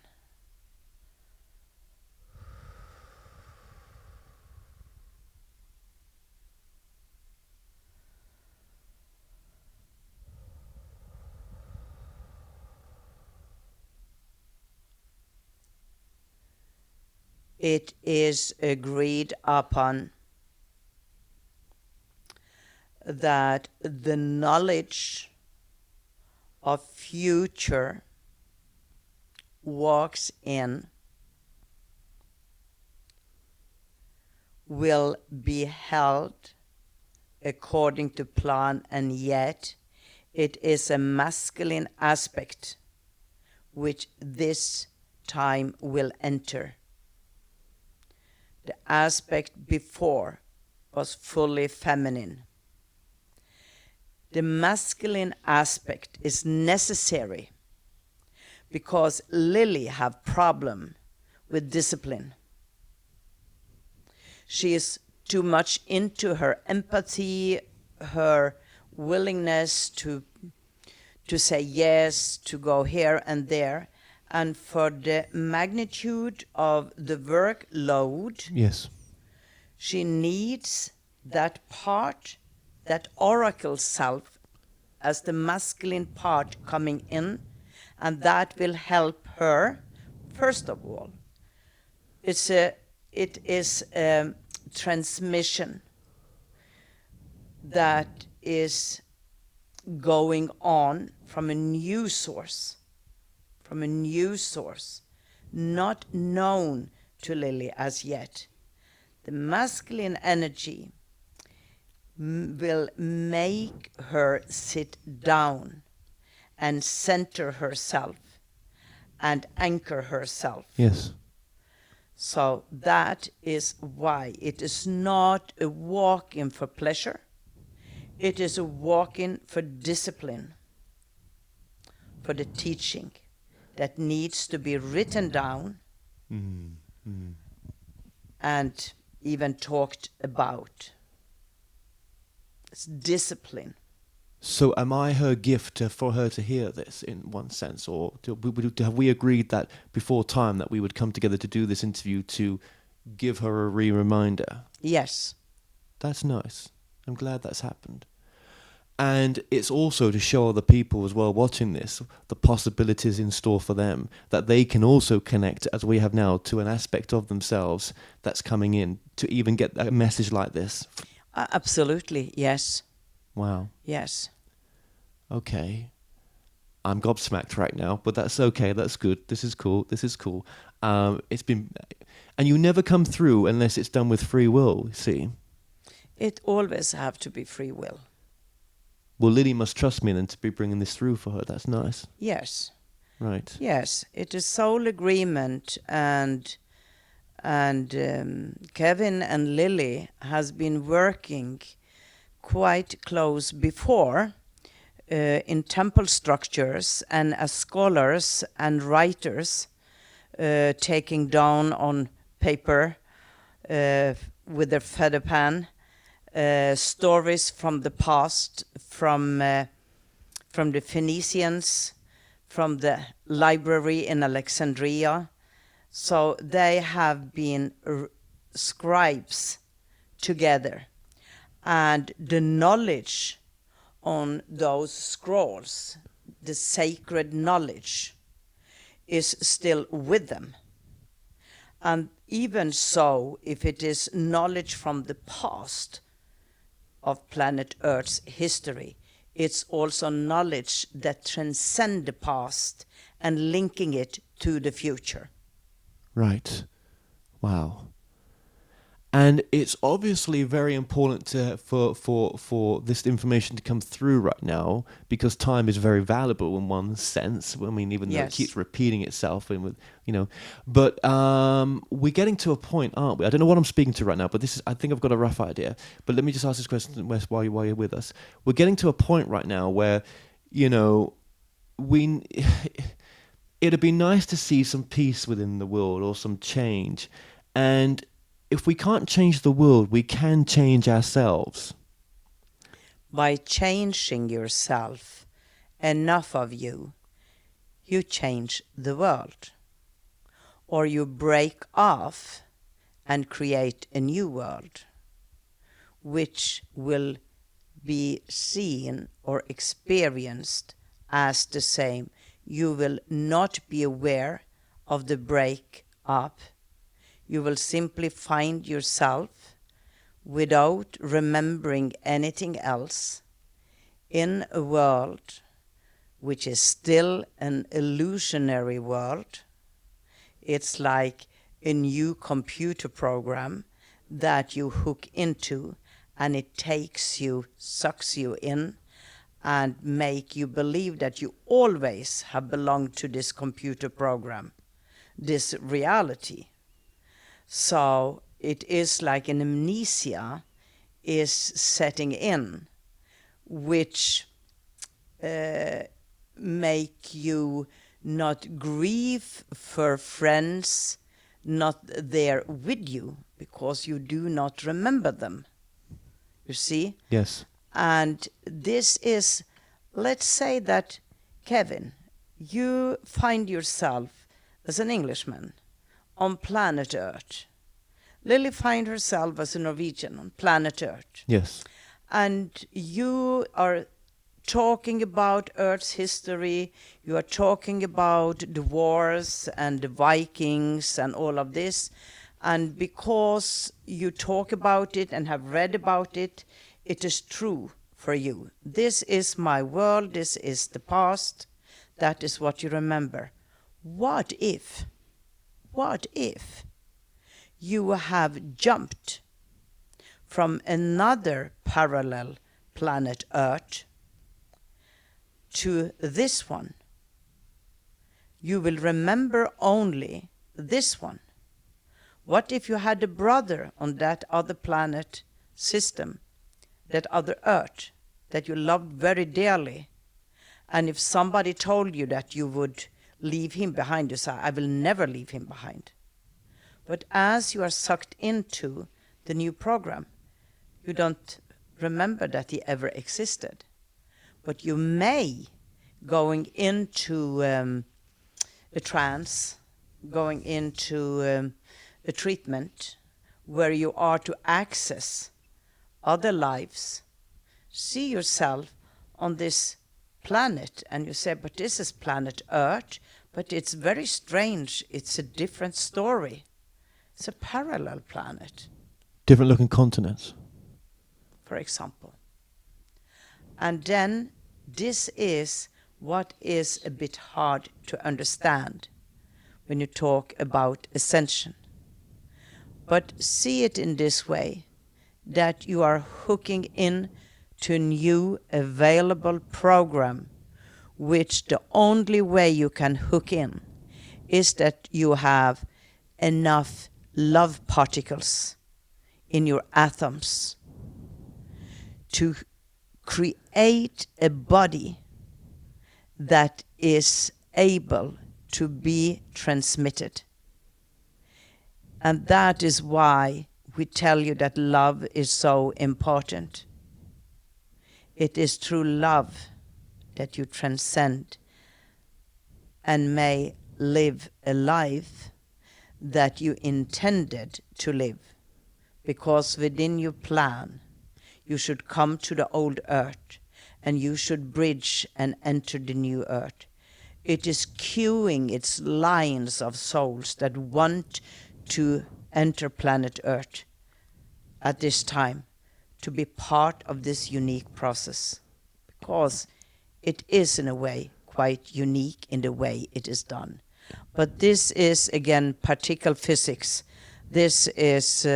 D: It is agreed upon that the knowledge of future walks in will be held according to plan, and yet it is a masculine aspect which this time will enter. The aspect before was fully feminine. The masculine aspect is necessary because Lilli have problem with discipline. She is too much into her empathy, her willingness to say yes, to go here and there. And for the magnitude of the workload,
E: Yes.
D: she needs that part, that oracle self, as the masculine part coming in, and that will help her. First of all, it is a transmission that is going on from a new source, not known to Lilli as yet. The masculine energy will make her sit down and center herself and anchor herself.
E: Yes.
D: So that is why it is not a walk-in for pleasure. It is a walk-in for discipline, for the teaching that needs to be written down and even talked about. It's discipline.
E: So am I her gift for her to hear this in one sense, or have we agreed that before time that we would come together to do this interview to give her a reminder?
D: Yes.
E: That's nice. I'm glad that's happened. And it's also to show other people as well watching this the possibilities in store for them, that they can also connect, as we have now, to an aspect of themselves that's coming in, to even get a message like this.
D: Absolutely, yes.
E: Wow.
D: Yes.
E: Okay. I'm gobsmacked right now, but that's okay. That's good. This is cool. It's been, and you never come through unless it's done with free will, see?
D: It always have to be free will.
E: Well, Lilli must trust me then to be bringing this through for her. That's nice.
D: Yes.
E: Right.
D: Yes, it is soul agreement, and Kevin and Lilli has been working quite close before in temple structures and as scholars and writers, taking down on paper with their feather pen stories from the past, from the Phoenicians, from the library in Alexandria. So they have been scribes together, and the knowledge on those scrolls, the sacred knowledge, is still with them. And even so, if it is knowledge from the past of planet Earth's history, it's also knowledge that transcends the past and linking it to the future.
E: Right. Wow. And it's obviously very important for this information to come through right now, because time is very valuable in one sense. I mean, even though it keeps repeating itself, and with but we're getting to a point, aren't we? I don't know what I'm speaking to right now, but I think I've got a rough idea. But let me just ask this question, Wes, while you're with us. We're getting to a point right now where, it'd be nice to see some peace within the world or some change, and if we can't change the world, we can change ourselves.
D: By changing yourself, enough of you, you change the world. Or you break off and create a new world, which will be seen or experienced as the same. You will not be aware of the break up. You will simply find yourself without remembering anything else in a world which is still an illusionary world. It's like a new computer program that you hook into, and it takes you, sucks you in, and make you believe that you always have belonged to this computer program, this reality. So it is like an amnesia is setting in, which make you not grieve for friends not there with you, because you do not remember them. You see?
E: Yes.
D: And this is, let's say that, Kevin, you find yourself as an Englishman on planet Earth. Lilli finds herself as a Norwegian on planet Earth.
E: Yes.
D: And you are talking about Earth's history, you are talking about the wars and the Vikings and all of this. And because you talk about it and have read about it, it is true for you. This is my world, this is the past, that is what you remember. What if you have jumped from another parallel planet Earth to this one? You will remember only this one. What if you had a brother on that other planet system, that other Earth, that you loved very dearly, and if somebody told you that you would leave him behind, you say, I will never leave him behind. But as you are sucked into the new program, you don't remember that he ever existed. But you may, going into a trance, going into a treatment where you are to access other lives, see yourself on this planet, and you say, but this is planet Earth, but it's very strange, it's a different story. It's a parallel planet.
E: Different looking continents.
D: For example. And then this is what is a bit hard to understand when you talk about ascension. But see it in this way, that you are hooking in to a new available program, which the only way you can hook in is that you have enough love particles in your atoms to create a body that is able to be transmitted. And that is why we tell you that love is so important. It is through love that you transcend and may live a life that you intended to live. Because within your plan, you should come to the old earth and you should bridge and enter the new earth. It is queuing its lines of souls that want to enter planet Earth at this time to be part of this unique process, because it is in a way quite unique in the way it is done. But this is again particle physics. This is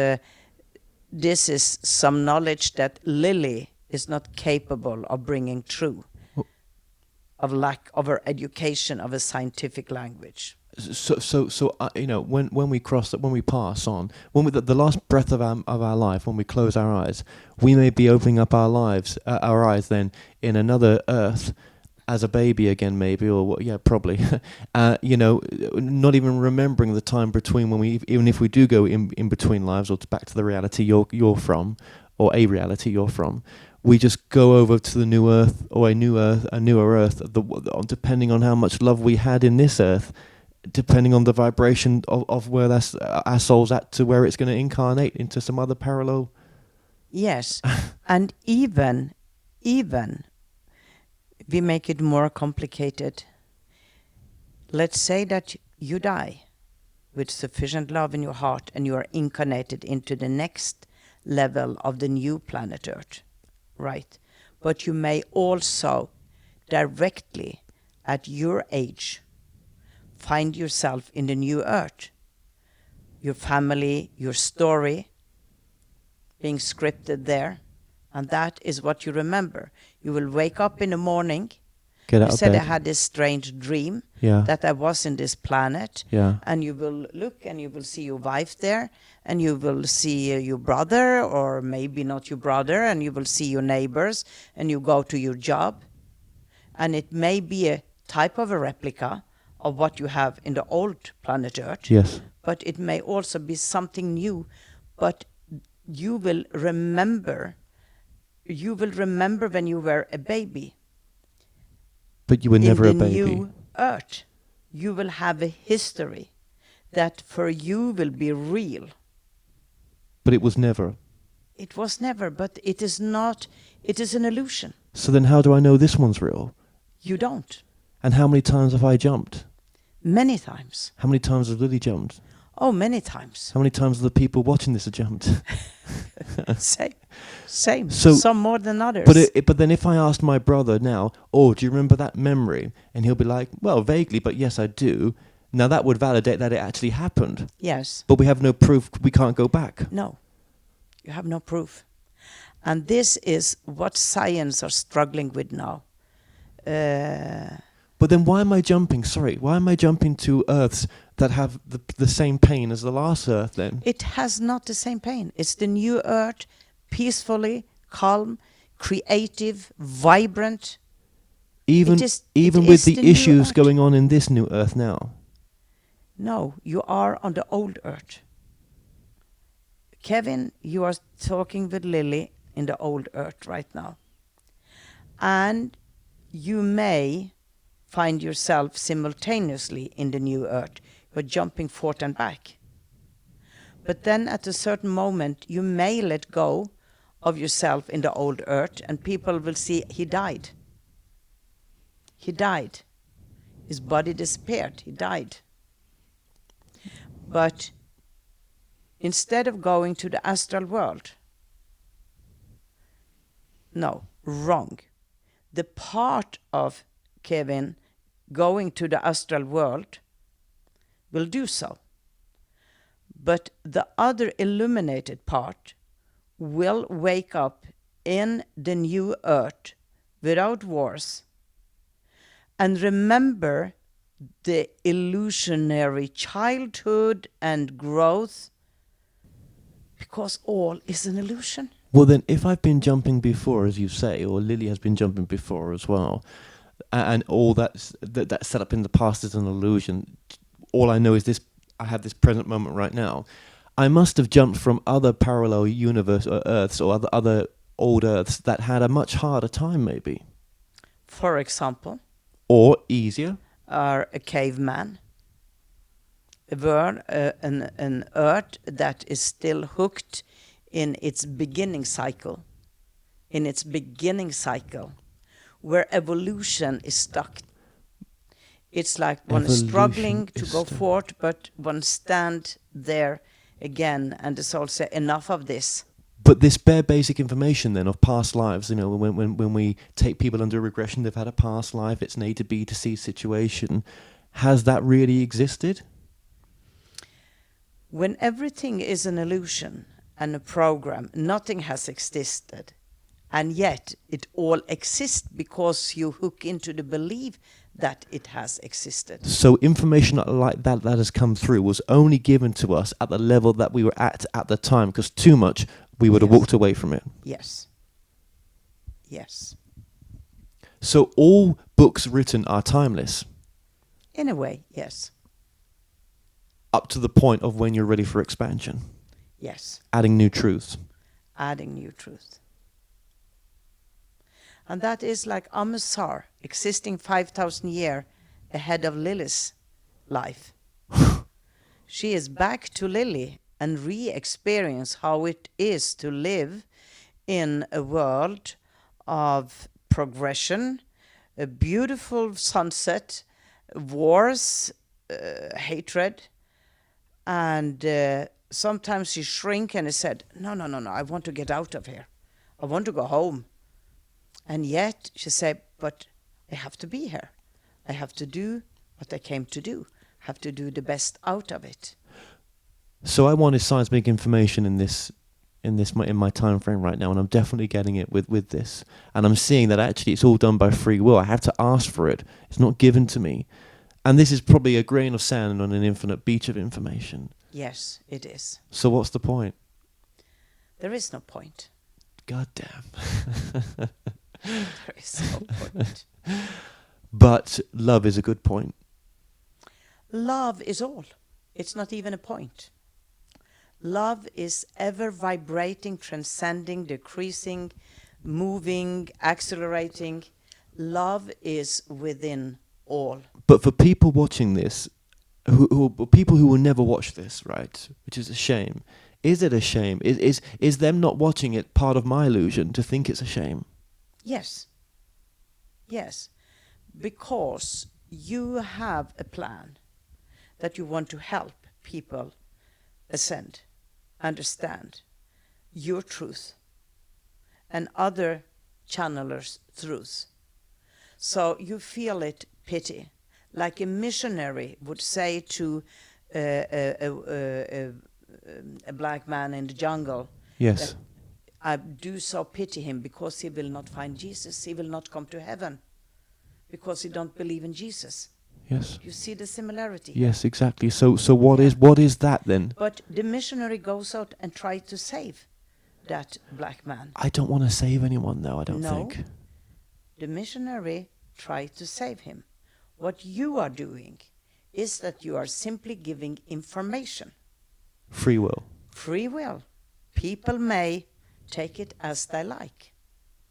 D: some knowledge that Lilli is not capable of bringing true, of lack of her education of a scientific language.
E: So you know, when we cross that, when we pass on, when we, the last breath of our life, when we close our eyes, we may be opening up our eyes then in another earth as a baby again, maybe, or yeah, probably. You know, not even remembering the time between when we, even if we do go in between lives or back to the reality you're from, or a reality you're from, we just go over to the new Earth or a newer Earth, depending on how much love we had in this Earth, depending on the vibration of where that's our soul's at, to where it's going to incarnate into some other parallel.
D: Yes, and even we make it more complicated. Let's say that you die with sufficient love in your heart and you are incarnated into the next level of the new planet Earth, right? But you may also directly at your age find yourself in the new Earth. Your family, your story being scripted there, and that is what you remember. You will wake up in the morning.
E: Get out
D: you
E: of
D: said
E: bed.
D: I had this strange dream
E: Yeah.
D: that I was in this planet,
E: Yeah.
D: and you will look and you will see your wife there, and you will see your brother, or maybe not your brother, and you will see your neighbors, and you go to your job, and it may be a type of a replica of what you have in the old planet Earth,
E: Yes.
D: but it may also be something new. But you will remember when you were a baby.
E: But you were never a
D: In the
E: baby.
D: new Earth, you will have a history that for you will be real.
E: But it was never.
D: It was never, but it is not. It is an illusion.
E: So then how do I know this one's real?
D: You don't.
E: And how many times have I jumped?
D: Many times.
E: How many times has Lilli jumped?
D: Oh, many times.
E: How many times have the people watching this have jumped?
D: Same.
E: So-
D: Some more than others.
E: But then if I asked my brother now, oh, do you remember that memory? And he'll be like, well, vaguely, but yes, I do. Now that would validate that it actually happened.
D: Yes.
E: But we have no proof. We can't go back.
D: No. You have no proof. And this is what science are struggling with now.
E: But then why am I jumping? Sorry, why am I jumping to Earths that have the same pain as the last Earth then?
D: It has not the same pain. It's the new Earth, peacefully, calm, creative, vibrant.
E: Even
D: it is
E: with the
D: the new
E: issues
D: Earth.
E: going on in this new Earth now.
D: No, you are on the old Earth. Kevin, you are talking with Lilli in the old Earth right now. And you may find yourself simultaneously in the new Earth. You're jumping forth and back. But then at a certain moment, you may let go of yourself in the old Earth, and people will see he died. He died. His body disappeared. He died. But instead of going to the astral world, no, wrong. The part of Kevin going to the astral world will do so. But the other illuminated part will wake up in the new Earth without wars and remember the illusionary childhood and growth, because all is an illusion.
E: Well then, if I've been jumping before, as you say, or Lilli has been jumping before as well, and all that's set up in the past is an illusion, all I know is this, I have this present moment right now. I must have jumped from other parallel universe or Earths or other old Earths that had a much harder time maybe.
D: For example,
E: Or easier.
D: are a caveman, a world, an Earth that is still hooked in its beginning cycle, where evolution is stuck. It's like one is struggling to go forward, but one stand there again, and the soul say, enough of this.
E: But this bare basic information then of past lives, you know, when we take people under regression, they've had a past life, it's an A to B to C situation. Has that really existed?
D: When everything is an illusion and a program, nothing has existed. And yet it all exists because you hook into the belief that it has existed.
E: So information like that has come through was only given to us at the level that we were at the time, because too much, we would have walked away from it.
D: Yes. Yes.
E: So all books written are timeless.
D: In a way, yes.
E: Up to the point of when you're ready for expansion.
D: Yes.
E: Adding new truths.
D: Adding new truth. And that is like Amsar, existing 5,000 years ahead of Lilli's life. She is back to Lilli and re-experience how it is to live in a world of progression, a beautiful sunset, wars, hatred, and sometimes she shrink and said, no, I want to get out of here. I want to go home. And yet she said, but I have to be here. I have to do what I came to do. I have to do the best out of it.
E: So I wanted seismic information in my time frame right now, and I'm definitely getting it with this. And I'm seeing that actually it's all done by free will. I have to ask for it. It's not given to me. And this is probably a grain of sand on an infinite beach of information.
D: Yes, it is.
E: So what's the point?
D: There is no point.
E: God damn.
D: There is no point.
E: But love is a good point.
D: Love is all. It's not even a point. Love is ever vibrating, transcending, decreasing, moving, accelerating. Love is within all.
E: But for people watching this, who people who will never watch this, right? Which is a shame. Is it a shame? Is them not watching it part of my illusion to think it's a shame?
D: Yes. Yes. Because you have a plan that you want to help people ascend, understand your truth and other channelers' truth. So you feel it pity, like a missionary would say to a black man in the jungle.
E: Yes.
D: I do so pity him because he will not find Jesus. He will not come to heaven because he don't believe in Jesus.
E: Yes.
D: You see the similarity?
E: Yes, exactly. So what is that then?
D: But the missionary goes out and tries to save that black man.
E: I don't want to save anyone though, I don't
D: No.
E: think.
D: The missionary tried to save him. What you are doing is that you are simply giving information.
E: Free will.
D: Free will. People may take it as they like.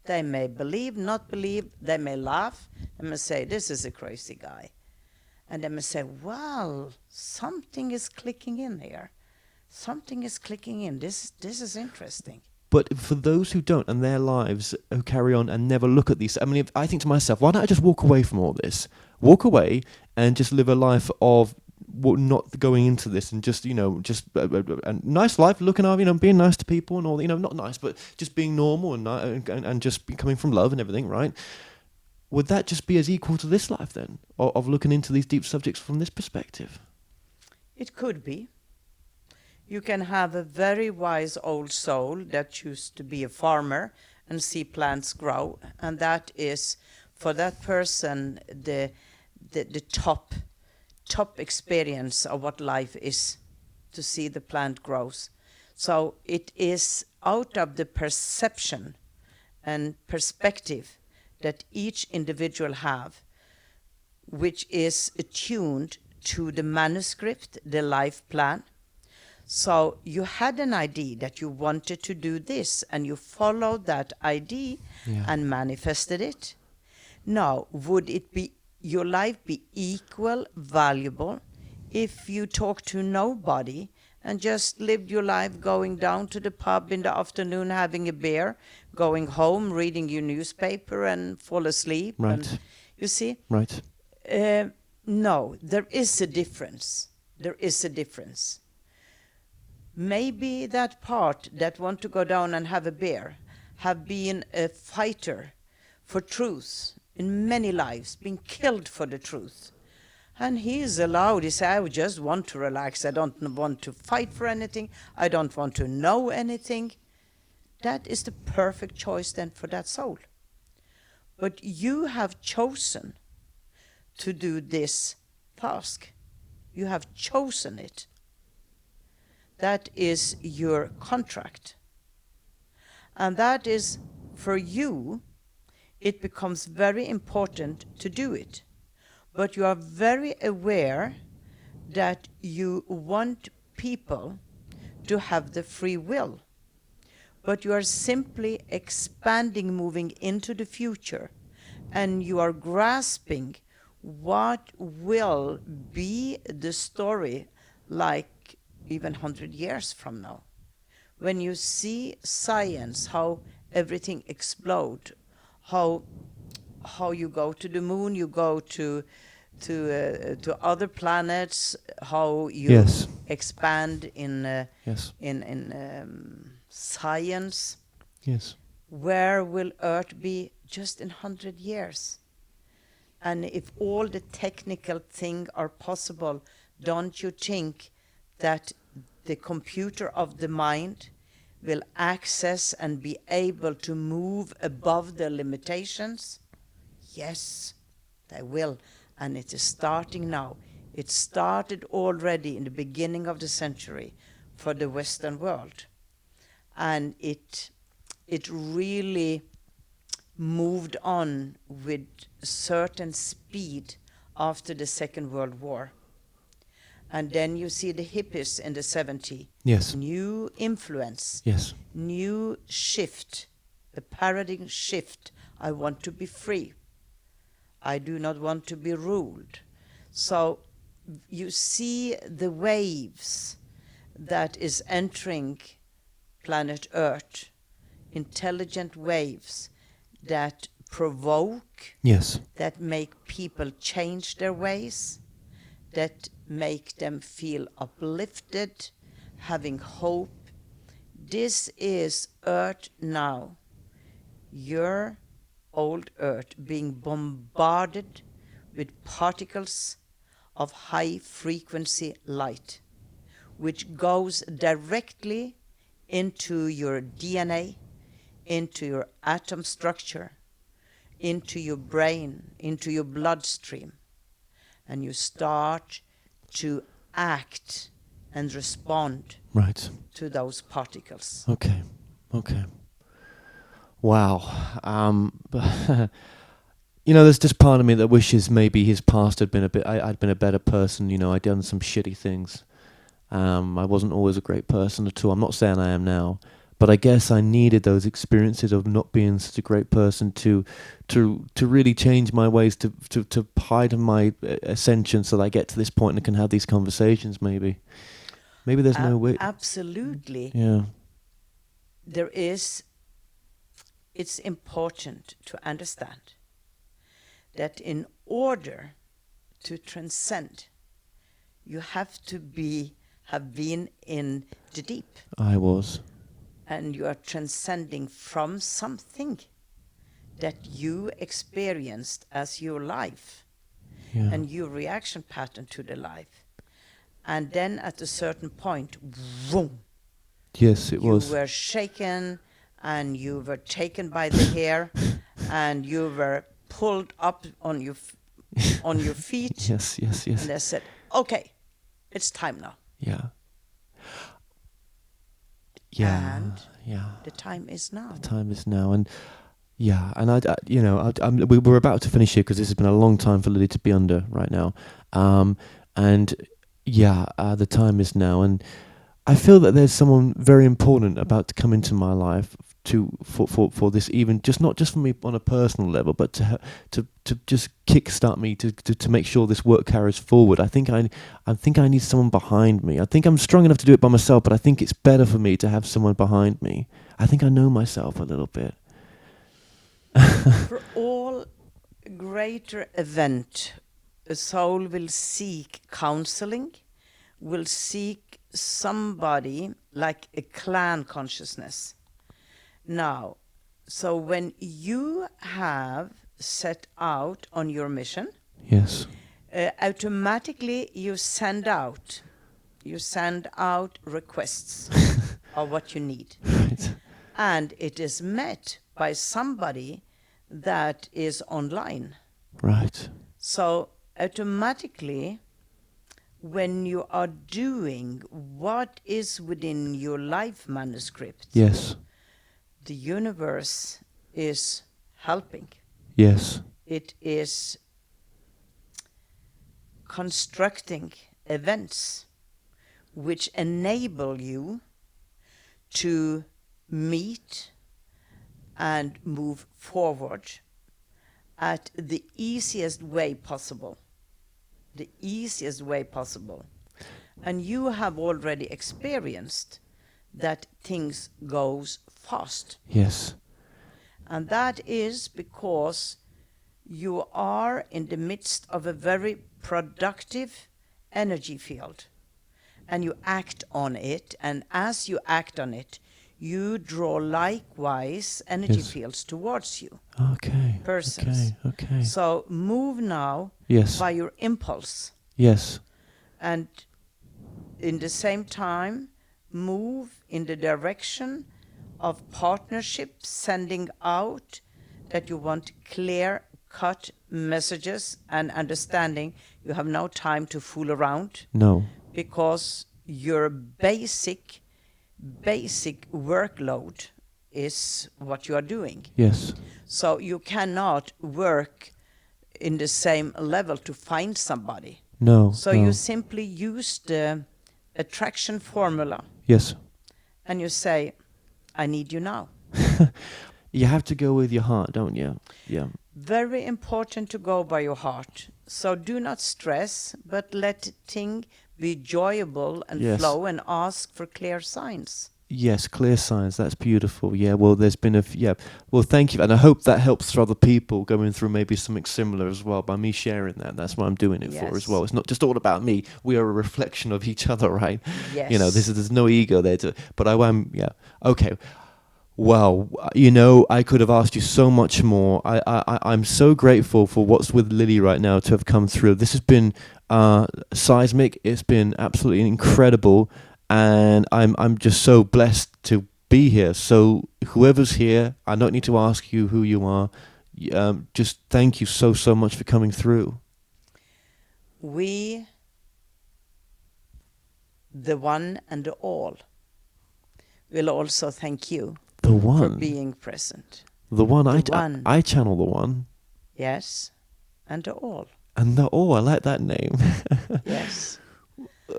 D: They may believe, not believe. They may laugh. They may say, this is a crazy guy. And they may say, well, something is clicking in here. Something is clicking in. This is interesting.
E: But for those who don't, and their lives who carry on and never look at these, I mean, I think to myself, why don't I just walk away from all this? Walk away and just live a life of not going into this and just, just a nice life, looking after, being nice to people and all, not nice, but just being normal and just coming from love and everything, right? Would that just be as equal to this life then, of looking into these deep subjects from this perspective?
D: It could be. You can have a very wise old soul that chooses to be a farmer and see plants grow, and that is, for that person, the top experience of what life is, to see the plant grows. So it is out of the perception and perspective that each individual have, which is attuned to the manuscript, the life plan. So you had an idea that you wanted to do this, and you followed that idea and manifested it. Now, would it be your life be equal valuable if you talked to nobody and just lived your life going down to the pub in the afternoon, having a beer, going home, reading your newspaper and fall asleep?
E: Right.
D: And, you see?
E: Right.
D: No, there is a difference. There is a difference. Maybe that part that want to go down and have a beer have been a fighter for truth in many lives, been killed for the truth. And he is allowed, he said, I just want to relax. I don't want to fight for anything. I don't want to know anything. That is the perfect choice then for that soul. But you have chosen to do this task. You have chosen it. That is your contract. And that is, for you, it becomes very important to do it. But you are very aware that you want people to have the free will. but you are simply expanding, moving into the future, and you are grasping what will be the story like even 100 years from now. When you see science, how everything explode, how you go to the moon, you go to other planets, how you
E: Yes.
D: expand
E: Yes.
D: in science.
E: Yes.
D: Where will Earth be just in 100 years? And if all the technical things are possible, don't you think that the computer of the mind will access and be able to move above the limitations? Yes, they will. And it is starting now. It started already in the beginning of the century for the Western world. And it really moved on with certain speed after the Second World War. And then you see the hippies in the 70s.
E: Yes.
D: New influence.
E: Yes.
D: New shift. A paradigm shift. I want to be free. I do not want to be ruled. So you see the waves that is entering planet Earth. Intelligent waves that provoke,
E: Yes.
D: that make people change their ways, that make them feel uplifted, having hope. This is Earth now. Your old Earth being bombarded with particles of high frequency light, which goes directly into your DNA, into your atom structure, into your brain, into your bloodstream, and you start to act and respond
E: Right.
D: to those particles.
E: Okay. Okay. Wow. You know, there's just part of me that wishes maybe his past had been I'd been a better person. You know, I'd done some shitty things. I wasn't always a great person at all. I'm not saying I am now, but I guess I needed those experiences of not being such a great person to really change my ways, to hide my ascension, so that I get to this point and can have these conversations. Maybe there's no way.
D: Absolutely.
E: Yeah.
D: It's important to understand that in order to transcend, you have to have been in the deep.
E: I was.
D: And you are transcending from something that you experienced as your life,
E: Yeah.
D: and your reaction pattern to the life. And then at a certain point, boom,
E: Yes, it was.
D: you were shaken, and you were taken by the hair, and you were pulled up on your feet.
E: Yes.
D: And they said, okay, it's time now.
E: Yeah. Yeah.
D: And
E: yeah.
D: the time is now.
E: The time is now, and yeah, and we were about to finish here because this has been a long time for Lilli to be under right now, and yeah, the time is now, and I feel that there's someone very important about to come into my life for this, even just not just for me on a personal level, but to just kickstart me to make sure this work carries forward. I think I need someone behind me. I think I'm strong enough to do it by myself, but I think it's better for me to have someone behind me. I think I know myself a little bit.
D: For all greater event, a soul will seek counseling, will seek somebody like a clan consciousness. Now, so when you have set out on your mission,
E: Yes.
D: Automatically you send out requests of what you need.
E: Right.
D: And it is met by somebody that is online.
E: Right.
D: So automatically, when you are doing what is within your life manuscript,
E: Yes.
D: the universe is helping.
E: Yes.
D: It is constructing events which enable you to meet and move forward at the easiest way possible. The easiest way possible. And you have already experienced that things goes fast.
E: Yes.
D: And that is because you are in the midst of a very productive energy field. And you act on it, and as you act on it, you draw likewise energy fields towards you.
E: Okay.
D: Persons.
E: Okay.
D: So move now by your impulse.
E: Yes.
D: And in the same time, move in the direction of partnership, sending out that you want clear-cut messages and understanding. You have no time to fool around.
E: No.
D: Because your basic workload is what you are doing.
E: Yes.
D: So you cannot work in the same level to find somebody.
E: No.
D: So you simply use the attraction formula.
E: Yes.
D: And you say, I need you now.
E: You have to go with your heart, don't you? Yeah.
D: Very important to go by your heart. So do not stress, but let things be enjoyable and flow, and ask for clear signs.
E: Yes, clear signs. That's beautiful. Yeah. Well, there's been Well, thank you, and I hope that helps for other people going through maybe something similar as well by me sharing that. That's what I'm doing it for as well. It's not just all about me. We are a reflection of each other, right?
D: Yes.
E: You know, there's no ego there. But I am. Yeah. Okay. Wow, you know, I could have asked you so much more. I'm so grateful for what's with Lilli right now to have come through. This has been seismic. It's been absolutely incredible, and I'm just so blessed to be here. So whoever's here, I don't need to ask you who you are. Just thank you so much for coming through.
D: We, the one and the all, will also thank you.
E: The one.
D: For being present.
E: The one.
D: The
E: I channel the one.
D: Yes. And the all.
E: And the all. I like that name.
D: Yes.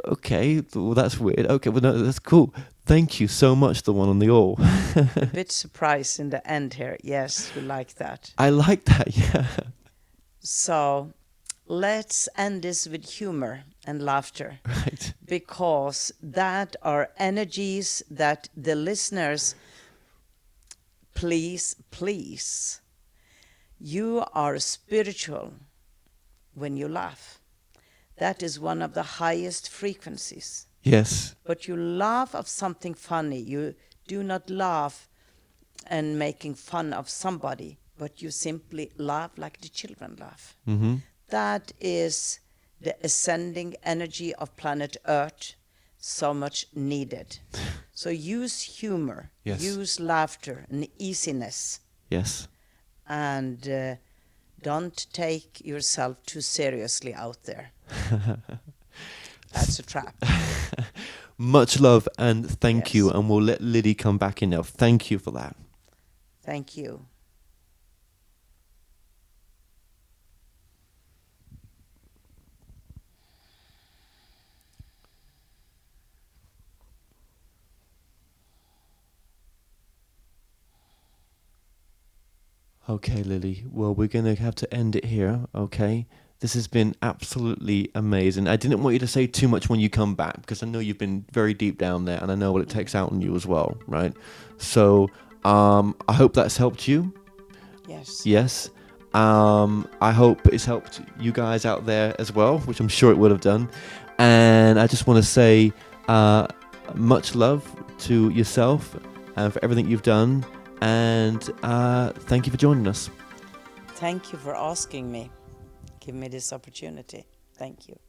E: Okay. Well, that's weird. Okay. Well, no, that's cool. Thank you so much, the one and the all.
D: A bit surprised in the end here. Yes, we like that.
E: I like that, yeah.
D: So let's end this with humor and laughter.
E: Right.
D: Because that are energies that the listeners... Please, you are spiritual when you laugh. That is one of the highest frequencies.
E: Yes.
D: But you laugh of something funny. You do not laugh and making fun of somebody, but you simply laugh like the children laugh.
E: Mm-hmm.
D: That is the ascending energy of planet Earth, so much needed. So use humor, use laughter and easiness.
E: Yes.
D: And don't take yourself too seriously out there. That's a trap.
E: Much love and thank you. And we'll let Lilli come back in now. Thank you for that.
D: Thank you.
E: Okay, Lilli. Well, we're going to have to end it here, okay? This has been absolutely amazing. I didn't want you to say too much when you come back, because I know you've been very deep down there, and I know what it takes out on you as well, right? So, I hope that's helped you.
D: Yes.
E: Yes. I hope it's helped you guys out there as well, which I'm sure it would have done. And I just want to say much love to yourself and for everything you've done. And thank you for joining us.
D: Thank you for asking me. Give me this opportunity. Thank you.